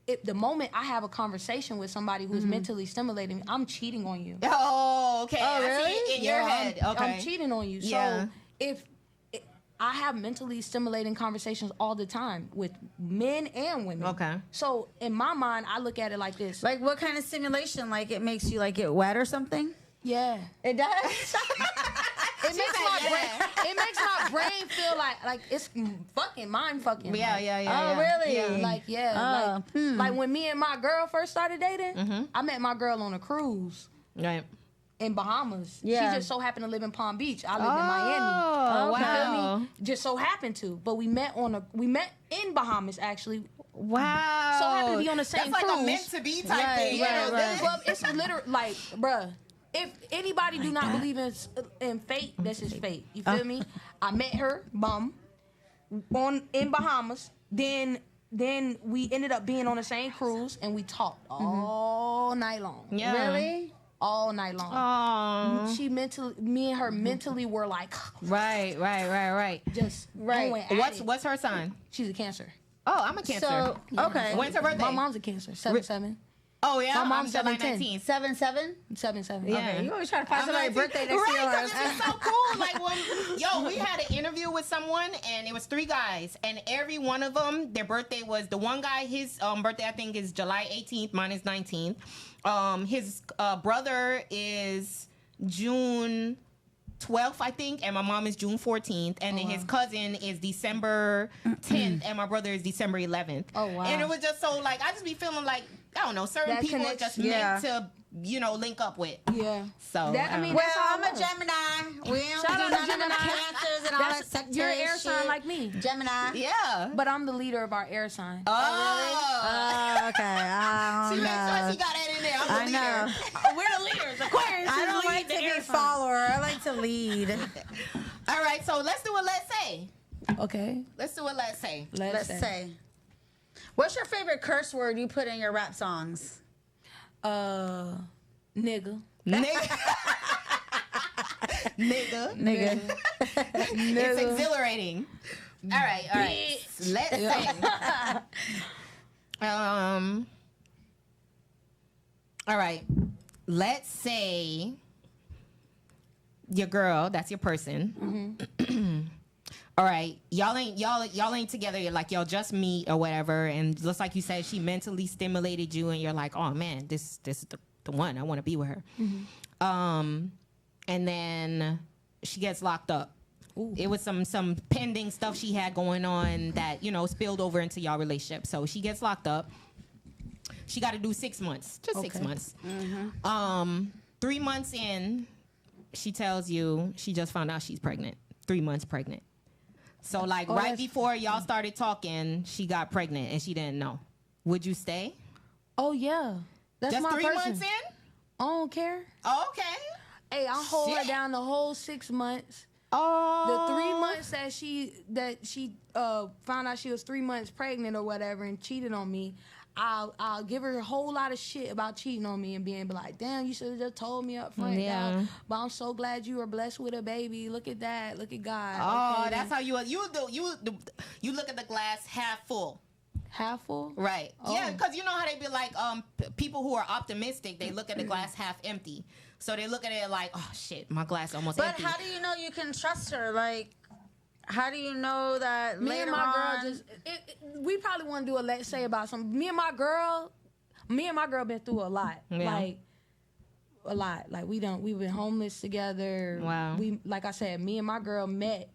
So the moment I have a conversation with somebody who's mentally stimulating, I'm cheating on you. Oh, okay. Oh, I see really? it in your head. Okay. I'm cheating on you. Yeah. So if I have mentally stimulating conversations all the time with men and women. Okay. So in my mind, I look at it like this. Like what kind of stimulation? Like it makes you like get wet or something? Yeah. It does. It makes my brain feel like it's fucking mind fucking. Yeah, like, yeah. Oh, really? Yeah. Oh, Like when me and my girl first started dating, I met my girl on a cruise Right. in Bahamas. Yeah. She just so happened to live in Palm Beach. I live in Miami. Oh, Okay. wow. Just so happened to. But we met in Bahamas actually. Wow. So happened to be on the same That's like a cruise. meant to be type Right, thing. You know, right. Well, it's literally like, bruh, if anybody do not believe in fate, this is fate. You feel me? I met her, in Bahamas. Then we ended up being on the same cruise, and we talked all night long. Yeah. Really? All night long. Oh. Me and her mentally were like, Right. just Right. going at it. What's her sign? She's a Cancer. Oh, I'm a Cancer. So okay. When's her birthday? My mom's a Cancer. 7/7. Oh yeah, My mom's I'm July 7/10. 19th. 7/7. 7/7. Yeah. Okay, you always try to find I'm somebody's 19th. birthday next to Right, 'cause yours. it's just so cool. Like when, we had an interview with someone, and it was 3 guys, and every one of them, their birthday was the one guy. His birthday I think is July 18th. Mine is 19th. His brother is June 12th, I think, and my mom is June 14th, and then his cousin is December 10th, and my brother is December 11th. Oh, wow. And it was just so like I just be feeling like I don't know, certain That people are connection. just Yeah. meant to link up with. Yeah. So That- I mean, Well, that's how I'm it a works. Gemini. We don't Shout do out to none of them Gemini. cancers and all that sectarian You're an air sign shit. like me. Gemini. yeah. But I'm the leader of our air sign. Oh, Okay. I she don't made sure know. she got that in there. I'm the I leader. know. We're the leaders. Aquarius I don't like to be follower. I like to lead. All right, so let's do a let's say. Okay. Let's do a let's say. Let's say. What's your favorite curse word you put in your rap songs? Nigga. Nigga. Nigga. It's exhilarating. All right. Let's say. All right. Let's say your girl, that's your person. All right, y'all ain't together. You're like y'all just meet or whatever, and just like you said, she mentally stimulated you, and you're like, oh man, this is the one. I want to be with her. And then she gets locked up. Ooh. It was some pending stuff she had going on that spilled over into y'all relationship. So she gets locked up. She got to do 6 months, just 6 Okay. months. 3 months in, she tells you she just found out she's pregnant. 3 months pregnant. So right that's- before y'all started talking, she got pregnant and she didn't know. Would you stay? Oh yeah. That's Just my 3 person. months in? I don't care. Oh, okay. Hey, I hold her Shit. down the whole 6 months. Oh. The 3 months that she found out she was 3 months pregnant or whatever and cheated on me, I'll give her a whole lot of shit about cheating on me and being like, damn, you should have just told me up front. Yeah. dog. But I'm so glad you were blessed with a baby. Look at that. Look at God. Oh, Okay, that's then. how you look at the glass half full. Half full? Right. Oh. Yeah, because you know how they be like, people who are optimistic, they look at the glass half empty. So they look at it like, oh shit, my glass almost But empty. how do you know you can trust her? Like, how do you know that Me later and my on? girl we probably want to do a let's say about something. Me and my girl been through a lot. Yeah. Like a lot. Like we've been homeless together. Wow. Like I said, me and my girl met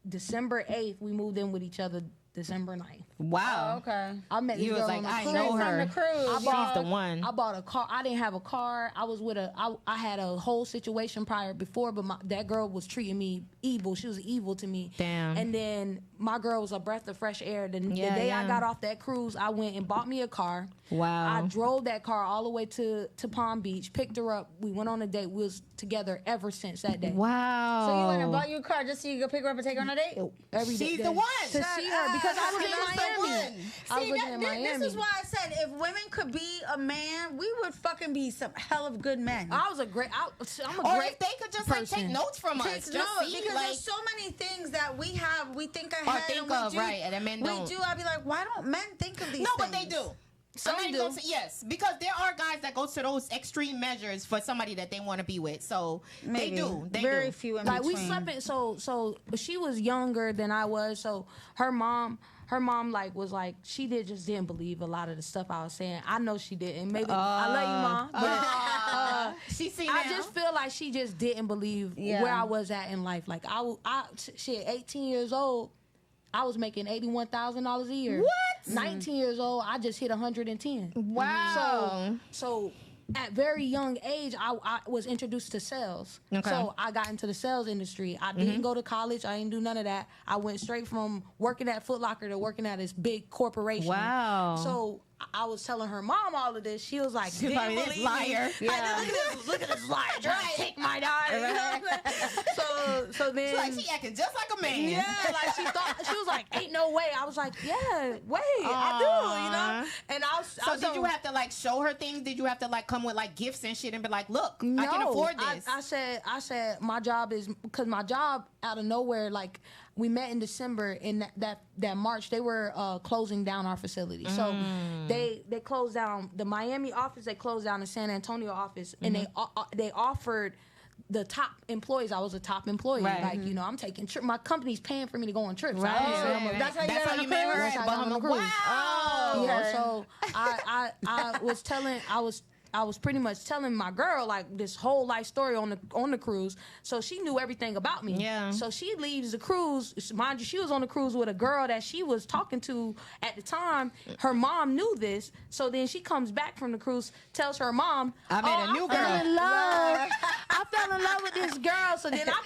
December 8th. We moved in with each other December 9th. Wow. Okay. I met this You was girl like, on the I cruise. know her. From the cruise. She's the one. I bought a car. I didn't have a car. I was with I had a whole situation prior before, but that girl was treating me evil. She was evil to me. Damn. And then my girl was a breath of fresh air. The Yeah, day yeah. I got off that cruise, I went and bought me a car. Wow. I drove that car all the way to Palm Beach, picked her up. We went on a date. We was together ever since that day. Wow. So you went and bought your car just so you could pick her up and take her on a date? Every day. She's the one. To see her because I was in She's the Miami. one. I was See, living in Miami. this is why I said if women could be a man, we would fucking be some hell of good men. I was a great. I'm a Or great. if they could just like take person. notes from us, Takes just notes, see because like there's so many things that we have, we think ahead think and we of, do, right, and men don't. We do. I'd be like, why don't men think of these no, things? but they do. Some I'm not do. gonna say yes, because there are guys that go to those extreme measures for somebody that they want to be with. So Maybe. they do. They Very do. few in Like between. we slept in, so she was younger than I was, so her mom like was like she didn't believe a lot of the stuff I was saying. I know she didn't. Maybe I love you, mom. But She seen I now. just feel like she just didn't believe Yeah. where I was at in life. Like shit, 18 years old, I was making $81,000 a year. What? 19 years old, I just hit 110. Wow. So at very young age, I was introduced to sales. Okay. So I got into the sales industry. I didn't go to college. I didn't do none of that. I went straight from working at Foot Locker to working at this big corporation. Wow. So I was telling her mom all of this. She was like, She probably "Didn't this believe liar." me. Yeah. Look at this liar trying to take my daughter. You know what I'm saying? So then. Like she acting just like a man. Yeah, like she was like, "Ain't no way." I was like, "Yeah, wait, I do," you know. And So did you have to like show her things? Did you have to like come with like gifts and shit and be like, look, I can afford this? I said my job is because my job out of nowhere, like we met in December in that March they were closing down our facility. So they closed down the Miami office, they closed down the San Antonio office, and they offered the top employees. I was a top employee. Right. Like, you know, I'm taking my company's paying for me to go on trips. Right, Obviously, right, right. That's how you That's got how on the you met her cruise? That's at how I got on the Bahamas. cruise. Wow. You know, so I was telling I was pretty much telling my girl like this whole life story on the cruise, so she knew everything about me. Yeah. So she leaves the cruise. Mind you, she was on the cruise with a girl that she was talking to at the time. Her mom knew this, so then she comes back from the cruise, tells her mom, I met a new I fell girl." in love. I fell in love with this girl. So then I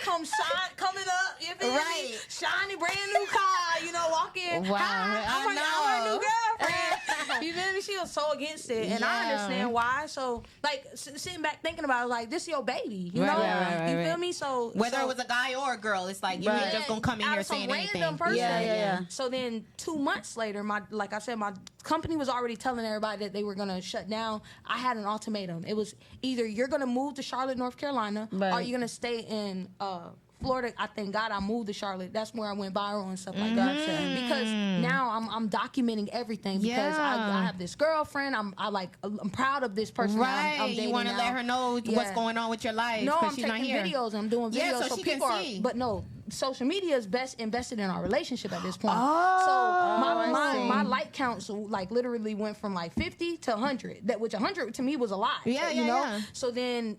coming up, you feel Right. me? Shiny brand new car, you know, walk in. Wow, Hi, I'm her new girlfriend. You feel me? She was so against it, and I Yeah. understand why. So, like, sitting back thinking about it, like, this your baby, you Right, know? right, You right. feel me? So Whether so, it was a guy or a girl, it's like you Right. ain't just gonna come in out here of some saying random anything. person. Yeah. So then 2 months later, like I said, my company was already telling everybody that they were gonna shut down. I had an ultimatum. It was either you're gonna move to Charlotte, North Carolina, or Right. you're gonna stay in Florida. I thank God I moved to Charlotte. That's where I went viral and stuff Mm-hmm. like that. Because now I'm documenting everything because Yeah. I have this girlfriend. I'm proud of this person. that Right. I'm You dating want to now. let her know what's Yeah. going on with your life. No, 'cause I'm she's not taking here. videos. I'm doing videos Yeah, so she can people see. But no, social media is best invested in our relationship at this point. Oh, so I see. my like counts like literally went from like 50 to 100. That which 100 to me was a lot. Yeah, you yeah, know. yeah. So then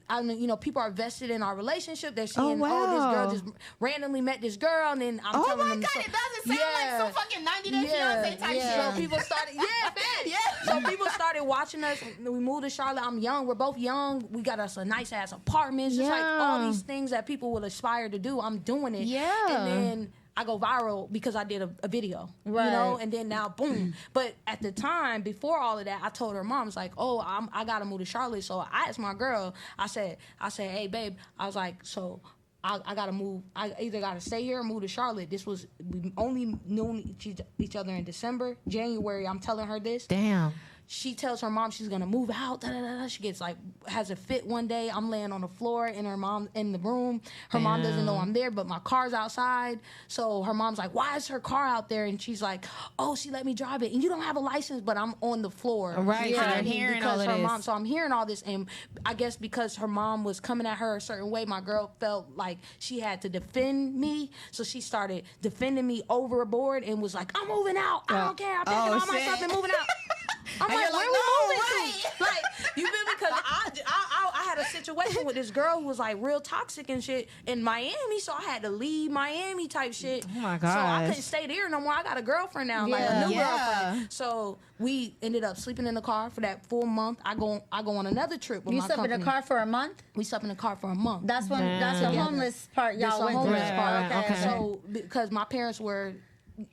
I mean, you know, people are vested in our relationship. They're seeing, wow. this girl just randomly met this girl, and then I'm Oh telling my them. God, so- it doesn't sound like some fucking 90 Day Fiance type shit. So people started, facts. Yeah. So people started watching us. We moved to Charlotte. I'm young. We're both young. We got us a nice ass apartment. Just like all Yeah. these things that people will aspire to do. I'm doing it. Yeah. And then I go viral because I did a video. Right. You know. And then now, boom. But at the time, before all of that, I told her mom, it's like, oh, I gotta move to Charlotte. So I asked my girl. I said, hey, babe. I was like, so. I gotta move. I either gotta stay here or move to Charlotte. We only knew each other in December, January. I'm telling her this. Damn. She tells her mom she's gonna move out. She gets has a fit one day. I'm laying on the floor in her mom in the room. Her mom doesn't know I'm there, but my car's outside. So her mom's like, "Why is her car out there?" And she's like, "Oh, she let me drive it." And you don't have a license, but I'm on the floor. Right, so they're hiding hearing because all of her this. mom. So I'm hearing all this, and I guess because her mom was coming at her a certain way, my girl felt like she had to defend me. So she started defending me overboard and was like, "I'm moving out. I don't care. I'm picking all my shit. stuff and moving out." I'm And like, you're like, where we no, moving right. to? Like, you feel me? Because I had had a situation with this girl who was like real toxic and shit in Miami, so I had to leave Miami type shit. Oh my So I gosh. couldn't stay there no more. I got a girlfriend now, like a new girlfriend. So we ended up sleeping in the car for that full month. I go on another trip with You my slept in company. the car for a month? We slept in the car for a month. That's the Together. homeless part That's y'all the went through. homeless part. Right, okay. So because my parents were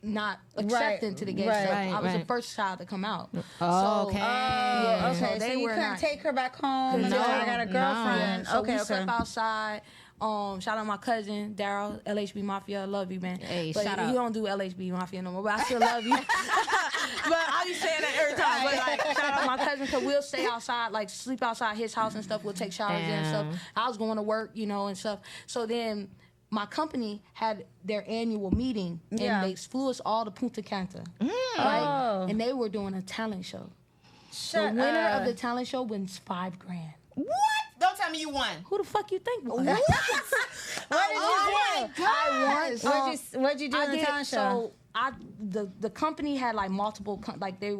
not accepting to the gay right, stuff, I was the right. first child to come out. Oh, okay. Yeah, Okay, so so they you were couldn't not- take her back home and No, say, I got a no. girlfriend. So Okay, we okay. slept outside. Shout out my cousin Daryl, LHB Mafia. I love you, man. Hey, but shout he out. don't do LHB Mafia no more. But I still love you. But I be saying that every time. But like, shout out my cousin, because we'll stay outside, like sleep outside his house and stuff. We'll take showers there and stuff. I was going to work, and stuff. So then my company had their annual meeting, and they flew us all to Punta Cana, right? Oh. And they were doing a talent show. Shut The winner up. of the talent show wins $5,000. What? Don't tell me you won. Who the fuck you think won? What did Oh you do? my I won. What'd you do in the talent show? So the company had like multiple like they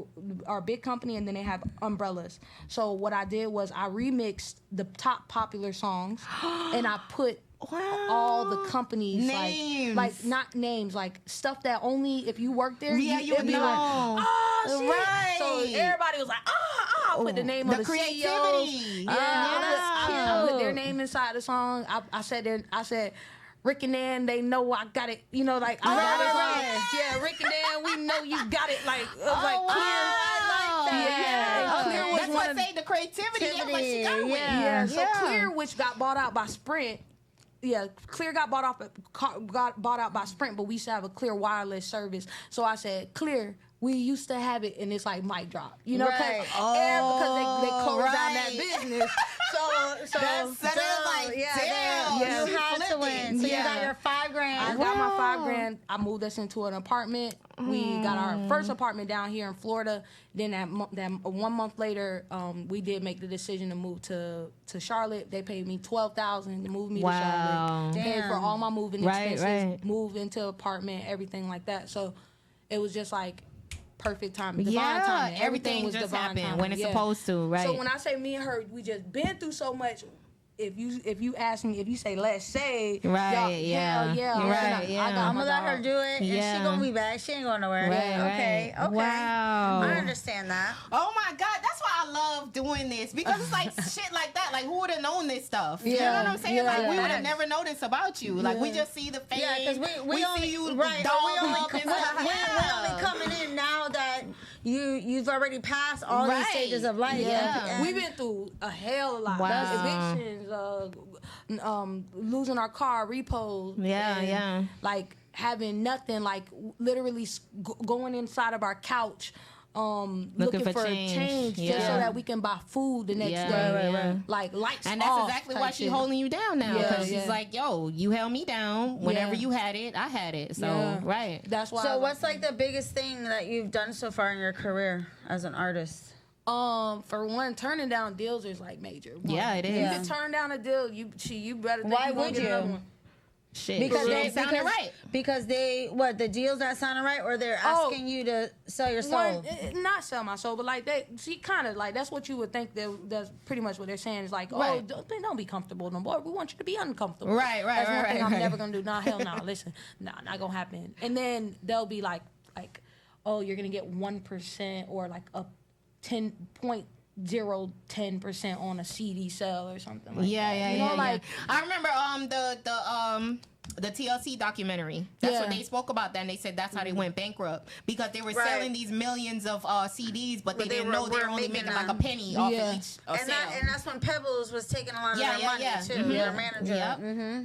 are a big company, and then they have umbrellas. So what I did was I remixed the top popular songs and I put all the companies Names. like not names, like stuff that only if you work there Yeah, you it'd would be like, know. oh shit. Right. So everybody was like I put the name The of the creativity. CEOs. Yeah, I put their name inside the song. I said Rick and Dan, they know I got it. I got it right. Yeah, Rick and Dan, we know you got it. Like, Clear. I like that. Yeah, and Clear was That's one what of say the creativity. Yeah, like she got with. yeah. So Clear, which got bought out by Sprint. Yeah, Clear got bought out by Sprint, but we used to have a Clear wireless service. So I said, Clear, we used to have it, and it's like mic drop, because Right. they closed down that right. business. So That's so like, damn. you she had to flipped win. it. So you got your $5,000. I got my $5,000. I moved us into an apartment. We got our first apartment down here in Florida. Then that 1 month later, we did make the decision to move to Charlotte. They paid me $12,000 to move me to Charlotte. Paid for all my moving expenses. Right. Move into apartment, everything like that. So it was just like perfect timing, divine Yeah, timing. everything was just divine happened timing. when it's supposed to, right? So when I say me and her, we just been through so much. If you ask me, if you say let's say, Right, y'all, yeah. hell yeah, Right, yeah. I got I'm my gonna let her dog. do it, and Yeah. she gonna be back. She ain't going nowhere. Right, Okay. right. Wow. I understand that. Oh my God, that's why I love doing this, because it's like shit like that. Like, who would have known this stuff? You know what I'm saying? Yeah, Like, we yeah. would have never noticed about you. Like, we just see the fame. Yeah, because we only see you right. doll We only, up and we stuff. Yeah. only coming in now that you've already passed all Right. these stages of life. Yeah. And- We've been through a hell of a lot. Wow. Evictions, losing our car, repos. Yeah, and, yeah. Like having nothing, like literally going inside of our couch, looking for for change. change just Yeah. so that we can buy food the next Yeah, day. right. Like lights And that's off exactly type why she's shit. holding you down now. Yeah, Because she's yeah. like, yo, you held me down. Whenever Yeah. you had it, I had it. So, Yeah. right. That's why. So what's like the biggest thing that you've done so far in your career as an artist? For one, turning down deals is like major. Yeah, it is. You Yeah. can turn down a deal. You better. Think Why you gonna would get you? another one. Shit. Because Shit sounded right. Because they the deals that sounded right, or they're asking you to sell your soul. Not sell my soul, but like they, she kind of like that's what you would think. That's pretty much what they're saying. Is like, Right. oh, don't be comfortable no more. We want you to be uncomfortable. Right, That's one thing I'm right. never gonna do. Nah, hell no. Listen, nah, not gonna happen. And then they'll be like, oh, you're gonna get 1% or like a 10.010% on a CD sale or something. Like Yeah, that. yeah, You know, yeah, like. yeah. I remember the TLC documentary. That's what Yeah. they spoke about. That and they said that's how they went bankrupt, because they were Right. selling these millions of CDs, but they they didn't were- know they were were only making making like a them. penny off Yeah. of each And sale. that's when Pebbles was taking a lot of Yeah, their yeah, money yeah. too. Mhm. Their manager. Yep.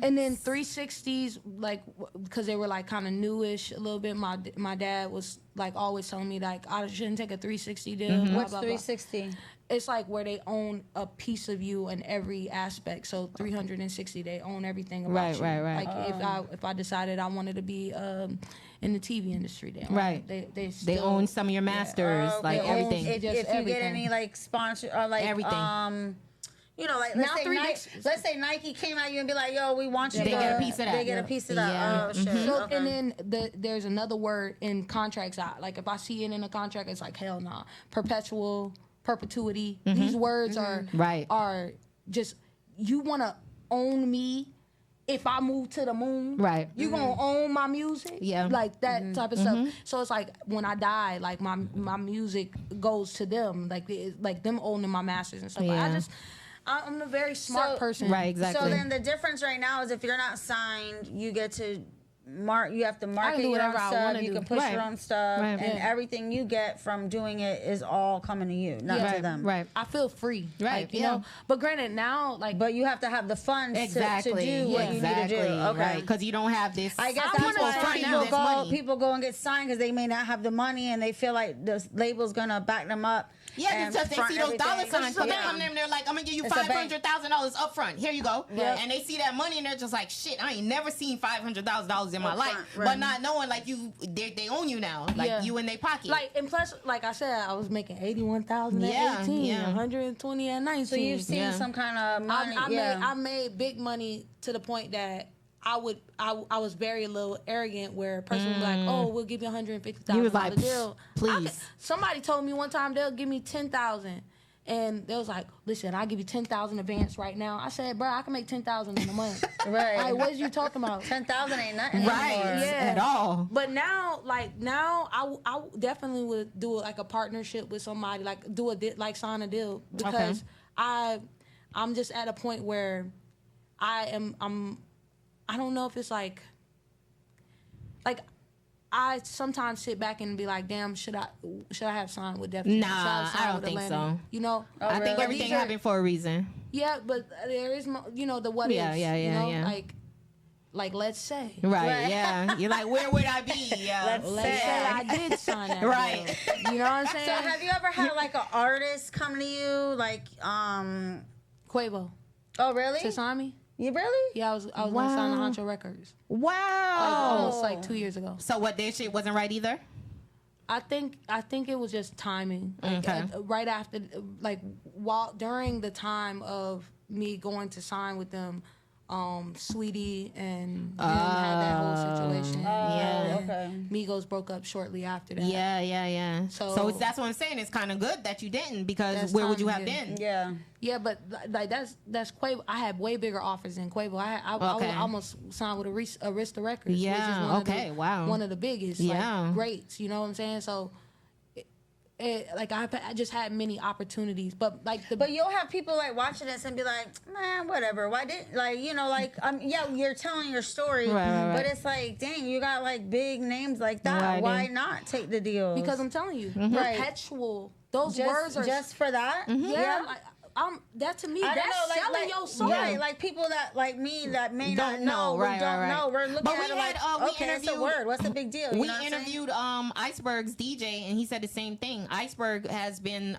And then 360s, like, because they were like kind of newish a little bit. My dad was like always telling me like I shouldn't take a 360 deal. Blah, What's blah, blah. 360? It's like where they own a piece of you in every aspect. So 360, they own everything about Right, you. right, right. Like if I decided I wanted to be in the TV industry, they own, Right. They They still, own some of your masters, Oh, like okay. everything. If Just you get everything. any like sponsor or like Everything. you know, like Now 360 let's say Nike came at you and be like, "Yo, we want you." They to, get a piece of that. They get a piece of that. Yeah. Oh shit. So Okay. and then there's another word in contracts. Like if I see it in a contract, it's like hell nah. Perpetuity. These words Right. are just you want to own me. If I move to the moon, Right. you gonna own my music, Yeah. like that type of stuff. So it's like when I die, like my music goes to them, like them owning my masters and stuff. Yeah. I'm a very smart person, Right, exactly. So then the difference right now is if you're not signed, you get to you have to market do your own whatever I stuff, wanna you do. can push Right. your own stuff, Right. and everything you get from doing it is all coming to you, not to Right. them. Right. I feel free, Right, Like, you yeah. know. But granted, now like But you have to have the funds Exactly. to do what you need to do. Okay. Right. Because you don't have this. I guess I that's wanna why find people out. go, Money. people go and get signed because they may not have the money and they feel like the label's gonna back them up. Yeah, and because they front see those dollar everything. signs. So they Yeah. come in there like, I'm gonna give you It's a bank. $500,000 up front. Here you go. Yeah. And they see that money and they're just like, shit, I ain't never seen $500,000 in my Up life. front, right. But not knowing like they own you now, like Yeah. you in their pocket. Like, and plus, like I said, I was making 81,000 at Yeah, 18, yeah. 120 at 19. So you've seen Yeah. some kind of money. I made big money to the point that I was very a little arrogant where a person would be like, oh, we'll give you $150,000 You was like, deal. please. Somebody told me one time they'll give me 10,000. And they was like, listen, I'll give you 10,000 advance right now. I said, bro, I can make 10,000 in a month. Right. Like, what are you talking about? 10,000 ain't nothing Right. anymore. Yeah. At all. But now, I definitely would do like a partnership with somebody, like sign a deal, because I'm just at a point where I don't know if it's like I sometimes sit back and be like, damn, should I have signed with Def Jam? Nah, Should have signed I don't with think Atlantic? so. You know, Oh, I think really? everything These are- happened for a reason. Yeah, but there is, the what Yeah, ifs. yeah, you know, yeah. like let's say. Right. Right. Yeah. You're like, where would I be? Yeah. Let's say I did sign that. Right. deal. You know what I'm saying? So have you ever had like an artist come to you like Quavo oh really? to sign me? You really? Yeah, I was gonna sign to Honcho Records Wow. almost like 2 years ago. so what, their shit wasn't right either? I think it was just timing. Like, Okay. right after, during the time of me going to sign with them, Sweetie and them had that whole situation. Yeah. Okay. Migos broke up shortly after that. Yeah. So- That's what I'm saying. It's kind of good that you didn't, because That's where would you have timing, been? Yeah. Yeah, but like that's Quavo. I had way bigger offers than Quavo. I was Okay. almost signed with Arista Records. Which is Yeah, one okay, of the, wow. One of the biggest, Yeah. like, greats. You know what I'm saying? So, I just had many opportunities, but like But you'll have people like watching this and be like, man, whatever. Why didn't yeah, you're telling your story, Right. but it's like, dang, you got like big names like that. Right, Why yeah. not take the deal? because I'm telling you, Right. perpetual. Those words are just for that. yeah. That to me, I that's don't know, selling your soul. Right, like people that like me that may not Don't know, know, we right, don't right, know. We're looking But at we it like, had, we okay, it's a interviewed- word. What's the big deal? You We know what I'm saying? interviewed Iceberg's DJ, and he said the same thing. Iceberg has been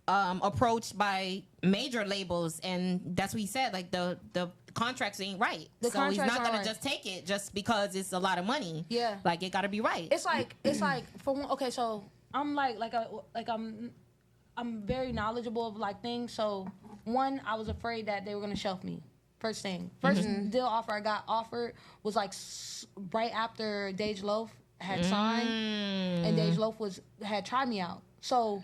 approached by major labels, and that's what he said. Like the contracts ain't right, The so he's contracts not aren't gonna right. just take it just because it's a lot of money. Yeah. like it got to be right. It's like for one. Okay, so I'm I'm very knowledgeable of like things. So one, I was afraid that they were gonna shelf me. First thing, first deal offer I got offered was like right after Dej Loaf had signed, and Dej Loaf had tried me out. So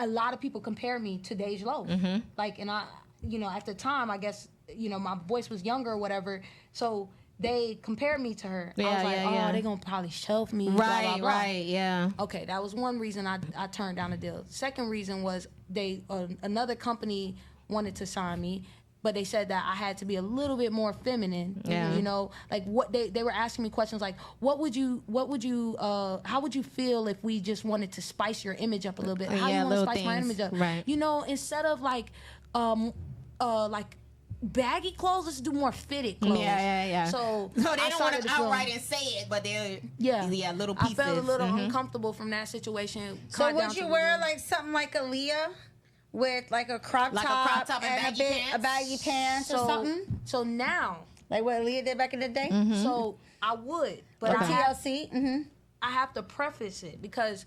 a lot of people compare me to Dej Loaf. Like, and I, at the time, I guess, my voice was younger or whatever. So they compared me to her. I Yeah, was like, yeah. they're going to probably shelf me. blah, Right, blah, blah. right, yeah. Okay, that was one reason I turned down the deal. Second reason was another company wanted to sign me, but they said that I had to be a little bit more feminine. Yeah. Like what they were asking me questions like, how would you feel if we just wanted to spice your image up a little bit? How Yeah, you want to little spice my things. image up? Right. Instead of like baggy clothes, let's do more fitted clothes. Yeah. So they I don't want started to to feel- outright and say it, but they're little I pieces. felt a little uncomfortable from that situation. So Cut down would to you the wear deal. like something like Aaliyah with like a crop Like a top, crop top and a baggy bit pants? a baggy pants or something? So now, Like what Aaliyah did back in the day? so I would, but Or I have, TLC? I have to preface it because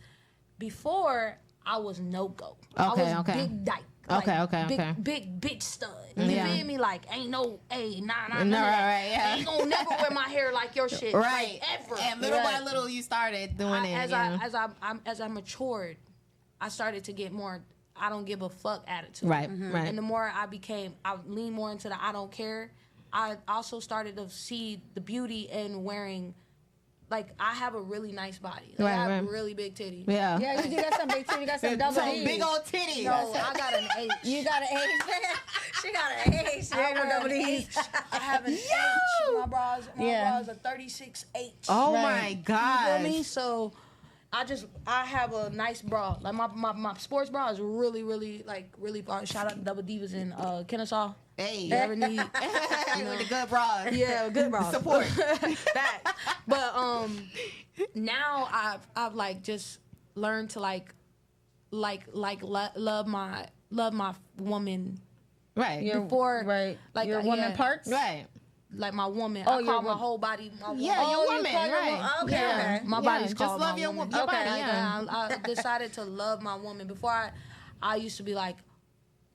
before I was no go. Okay, I was okay. big dyke. Okay. Big bitch stud. You Yeah. feel me? Like ain't no, nah. No, right, yeah. Ain't gonna never wear my hair like your shit, Right, like, ever. and little by little you started doing it. As I matured, I started to get more. I don't give a fuck attitude. Right, right. And the more I leaned more into the I don't care. I also started to see the beauty in wearing. Like, I have a really nice body. Like, I have really big titties. Yeah. Yeah, you got some big titties. You got some double Some D's. big old titties. No, I got an H. You got an H. She got an H. She ain't no double D's. I have an H. My bras are 36H. Oh Right. my You God. feel me? So I have a nice bra. Like my sports bra is really, really shout out to Double Divas in Kennesaw. Hey. You ever need With the good bras. yeah, good bra. Support. Back. But now I've like just learned to love my woman Right. before Right. like Your woman parts? Right. like my woman. Oh, I your call my woman. whole body my woman. Yeah, your you woman, call your right. woman- okay, Yeah. okay. My Yeah, body's just called love my your woman. your Okay. body, yeah. I decided to love my woman. Before I used to be like,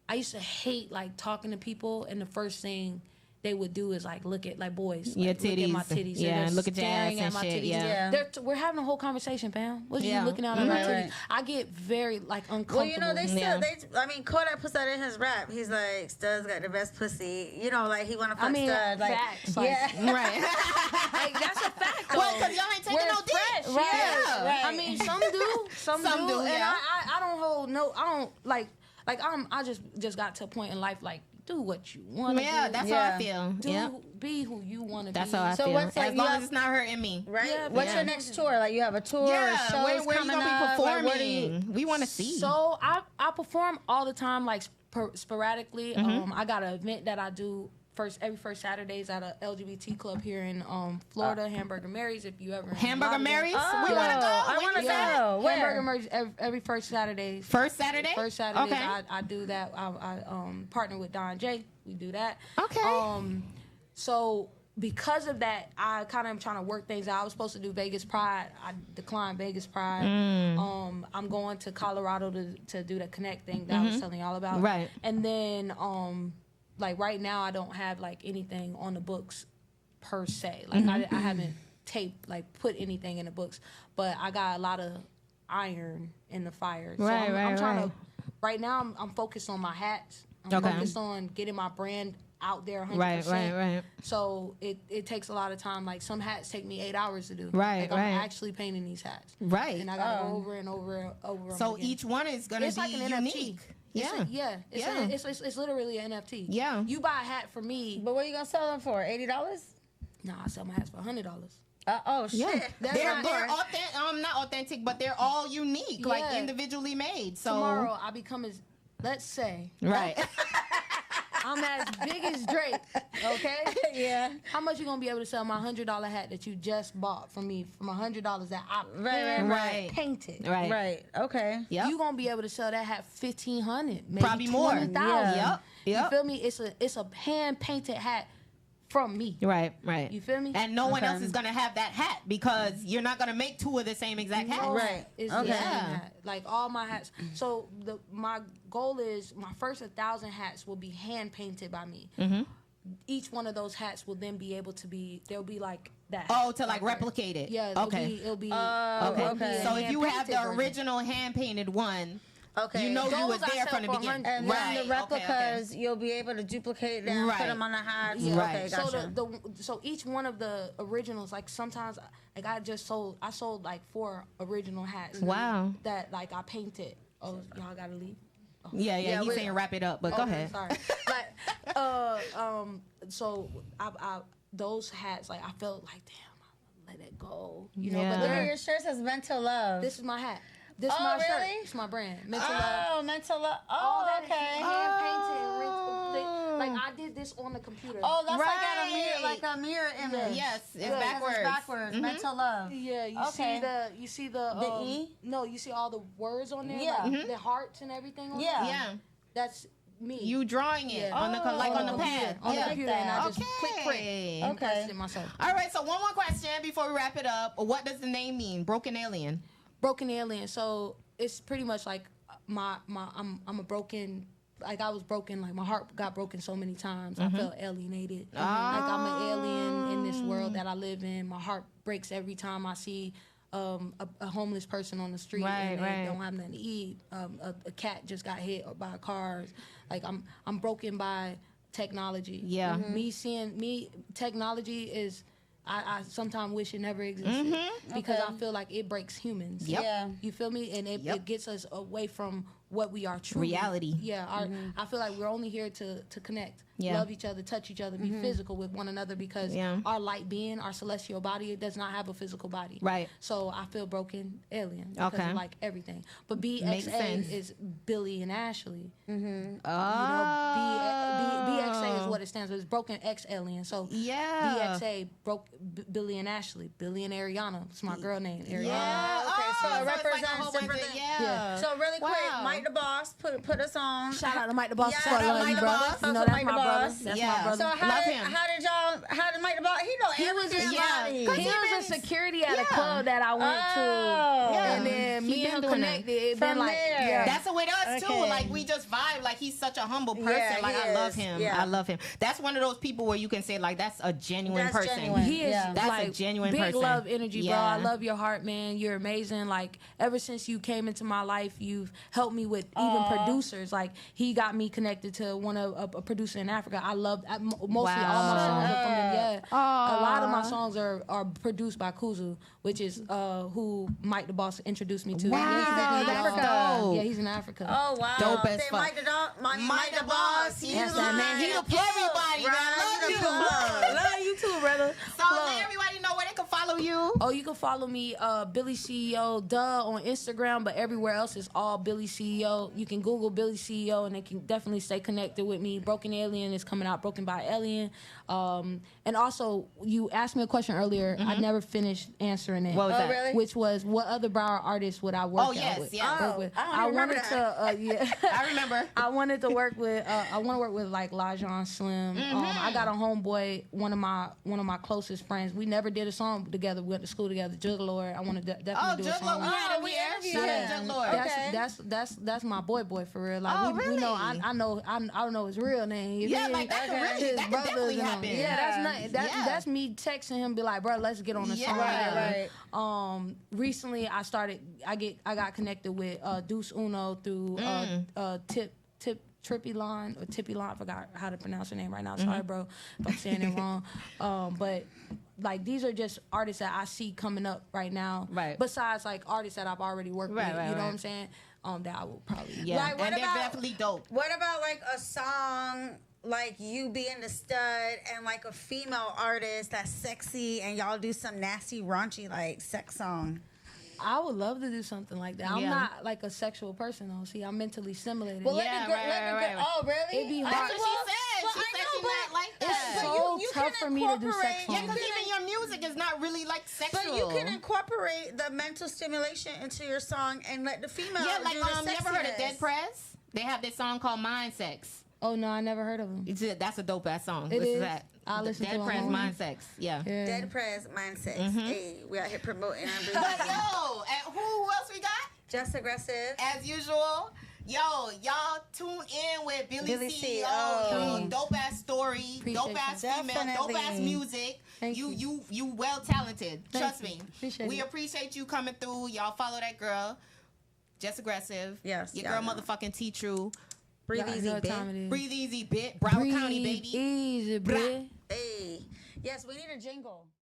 I used to hate like talking to people, and the first thing they would do is like look at like boys, Your like, look at my titties. titties. Yeah, And they're look at your staring ass and my shit, titties. yeah. We're having a whole conversation, fam. What Yeah. you looking at my Right, titties? right. I get very like uncomfortable. Well, you know, they still, Yeah. I mean, Kodak puts that in his rap. He's like, Stud's got the best pussy. You know, like, he want to fuck I mean, Stud. Like, facts. Like, yeah. Right. like, that's a fact, though. Well, 'cause y'all ain't taking We're no dick. fresh, Right. Yeah. Right. I mean, some do. Some do. And yeah. I don't hold no. I don't like. I just got to a point in life like do what you want to Yeah, do. that's Yeah. how I feel. Yeah. Be who you want to That's be. how I So feel. what's, like, As you long have- as it's not hurting me. Right? Yeah, What's yeah. your next tour? Like, you have a tour, Yeah, shows where you coming gonna be up? Like, performing? what are you... We want to see. So I perform all the time, like sporadically. Mm-hmm. I got an event that I do every first Saturdays at a LGBT club here in Florida, Hamburger Mary's. If you ever in Hamburger Lauderdale. Mary's? Oh, We want to go. I When want to you say? go. Where? Hamburger Mary's every first Saturdays. First Saturday? First Saturdays, Okay. I do that. I partner with Don J. We do that. Okay. So because of that, I kind of am trying to work things out. I was supposed to do Vegas Pride. I declined Vegas Pride. I'm going to Colorado to do the Connect thing that I was telling y'all about. Right. And then like right now, I don't have like anything on the books per se. Like I haven't put anything in the books, but I got a lot of iron in the fire. So Right, I'm trying right. to. Right now, I'm focused on my hats. I'm Okay. focused on getting my brand out there 100%. Right. So it takes a lot of time. Like some hats take me 8 hours to do. Right, like right. I'm actually painting these hats. Right. And I got to go over and over and over. So them again. each one is going to It's be like an unique. NFT. Yeah. It's literally an NFT. Yeah. You buy a hat from me. But what are you going to sell them for? $80? Nah, I sell my hats for $100. Oh, shit. Yeah. That's They're not- authentic, not authentic, but they're all unique, like Yeah. individually made. So Tomorrow I become as, let's say, Right. I'm as big as Drake. Okay. Yeah. How much you gonna be able to sell my $100 hat that you just bought from me from $100 that I Right. painted? Right. Right. Okay. Yep. You gonna be able to sell that hat $1,500, maybe Probably more. $20,000. Yep. You feel me? It's a hand painted hat from me. Right. You feel me? And no one Okay. else is gonna have that hat because you're not gonna make two of the same exact hat. No, Right. It's Okay. the same hat. Like all my hats. So my goal is my first 1,000 hats will be hand painted by me. Mm-hmm. Each one of those hats will then be able to be. They'll be like that. Oh, to like replicate it. Yeah. Okay. It'll be. Okay. Okay. So if you have hand-painted the version. original hand painted one, Okay. you know you Those was I there sell from the for beginning. 100. And Right. then the Okay, replicas, you'll be able to duplicate them, Right. put them on the hats. Yeah. Right. Okay, gotcha. So so each one of the originals, like sometimes, like I sold like 4 original hats. Wow. That like I painted. Oh, y'all gotta leave. Yeah, Yeah, he's we- saying wrap it up, but go Okay, ahead. Sorry. So I those hats, like I felt like damn, I let it go. You know, Yeah. but Look at then your shirt says mental love. this is my hat. This Oh, my shirt. really? It's my brand. Mental Love. Oh, mental love. All Oh, that okay. hand painted. Like I did this on the computer. Oh, that's Right. like a mirror image. Yes, it's Yeah, 'cause backwards. It's backwards. Mental love. Yeah, you Okay. see the The E? No, you see all the words on there, Yeah. like the hearts and everything on Yeah. there. Yeah. That's me. You drawing it Yeah. on the like on the Oh, pad. on Yeah. the computer, and I just click Okay. print. And Okay. pressed it myself. All right, so one more question before we wrap it up. What does the name mean? Broken Alien. Broken alien. So it's pretty much like I'm a broken. Like I was broken. Like my heart got broken so many times. I felt alienated. Like I'm an alien in this world that I live in. My heart breaks every time I see a homeless person on the street and they don't have nothing to eat. A cat just got hit by cars. Like I'm broken by technology. Yeah. Technology is. I sometimes wish it never existed because I feel like it breaks humans. Yep. Yeah. You feel me? And it gets us away from what we are truly. Reality. Yeah. I feel like we're only here to connect, Yeah. love each other, touch each other, be physical with one another because our light being, our celestial body, it does not have a physical body. Right. So I feel broken alien because Okay. of like everything. But Makes sense. BXA is Billy and Ashley. Oh. You know, BXA is what it stands for. It's broken X alien. So Yeah. BXA broke Billy and Ashley. Billy and Ariana. It's my girl name. Ariana. Yeah. Okay, so it it's like a represents whole bunch different of- things. Yeah. So really quick, Wow. Mike the Boss put us on. Shout out to Mike the Boss. Yeah, Before I shout out love Mike you, the bro. Boss. You know Also that's Mike my the brother. Boss. That's Yeah. my brother. So Love him. how did Mike the Boss? He know He was everything just about yeah. it. he was a security at a Yeah. club that I went to, Yeah. and then He me been and him doing that. connected. It From been like there. yeah. That's the way to us too. Okay. Like we just vibe. Like he's such a humble person. Yeah, like he I love is. him. Yeah. I love him. That's one of those people where you can say like that's a genuine That's person. genuine. He is Yeah. That's a like genuine big person. love energy, bro. Yeah. I love your heart, man. You're amazing. Like ever since you came into my life, you've helped me with even producers. Like he got me connected to one of a producer in Africa. I love mostly all my songs are from him. Yeah, a lot of my songs are produced by Kuzu, which is who Mike the Boss introduced me to. Wow, He's in that's Africa. dope. Yeah, he's in Africa. Oh wow! Dope as Say fuck. Mike the Boss. He That's the that man. He He the the everybody. Man. I love Right, you. he the plug. Love you too, brother. So let everybody know where they can follow you. Oh, you can follow me, Billy CEO, on Instagram, but everywhere else is all Billy CEO. You can Google Billy CEO, and they can definitely stay connected with me. Broken Alien is coming out, Broken by Alien. And also, you asked me a question earlier. I never finished answering it. What was that? Really? Which was, what other Broward artists would I work Oh, out yes, with? yeah. Work with? I don't even remember wanted to, yeah. I remember. I wanted to work with. I want to work with like Lajon Slim. I got a homeboy, one of my closest friends. We never did a song together. We went to school together. Jug Lord. I want to definitely Oh, do a Jug song. Lord. We had him we here. interviewed Shout out him. Jug Lord. Okay. That's my boy for real. Like Oh, we know. really? I don't know his real name. You Yeah, feel like me? that could really- His that could brothers definitely and happen. Yeah, that's not Yeah. that's me texting him, be like, bro, let's get on the song. Yeah. together. Recently I got connected with Deuce Uno through Tippy Line. I forgot how to pronounce her name right now. Sorry, bro, if I'm saying it wrong. But like these are just artists that I see coming up right now. Right. Besides like artists that I've already worked Right, with. right, you know right. what I'm saying? That I will probably. Yeah, Like, what and they're about- definitely dope. What about like a song like you being the stud and like a female artist that's sexy and y'all do some nasty raunchy like sex song? I would love to do something like that. I'm Yeah. not like a sexual person though. See, I'm mentally stimulated. Well, Yeah, right. Oh, really? It'd be I hard. said, That's what she said. She said she's not like that. It's but so you tough can for me to do sex incorporate- Yeah, songs. because even your music is not really like sexual. But you can incorporate the mental stimulation into your song and let the female Yeah, like do the you ever heard of sexiness. Dead Prez? They have this song called Mind Sex. Oh no, I never heard of them. That's a dope ass song. It Listen to is? that. I'll listen Dead to it Prez on Mind Sex. Yeah. Yeah. Dead Prez Mindset. Hey, we out here promoting our But business. yo, and who else we got? Just aggressive. As usual, yo, y'all tune in with Billy, Billy CEO. CEO. Yo, dope ass story, Appreciate dope ass you. female, dope ass Definitely. music. Thank You well talented. Trust you. me. Appreciate we it. appreciate you coming through. Y'all follow that girl. Just aggressive. Yes, Your y'all girl know. motherfucking T True. Breathe Y'all easy, know what time bitch. it is. Breathe easy, bit. Broward County, Breathe baby. easy, Bra- bitch. Hey. Yes, we need a jingle.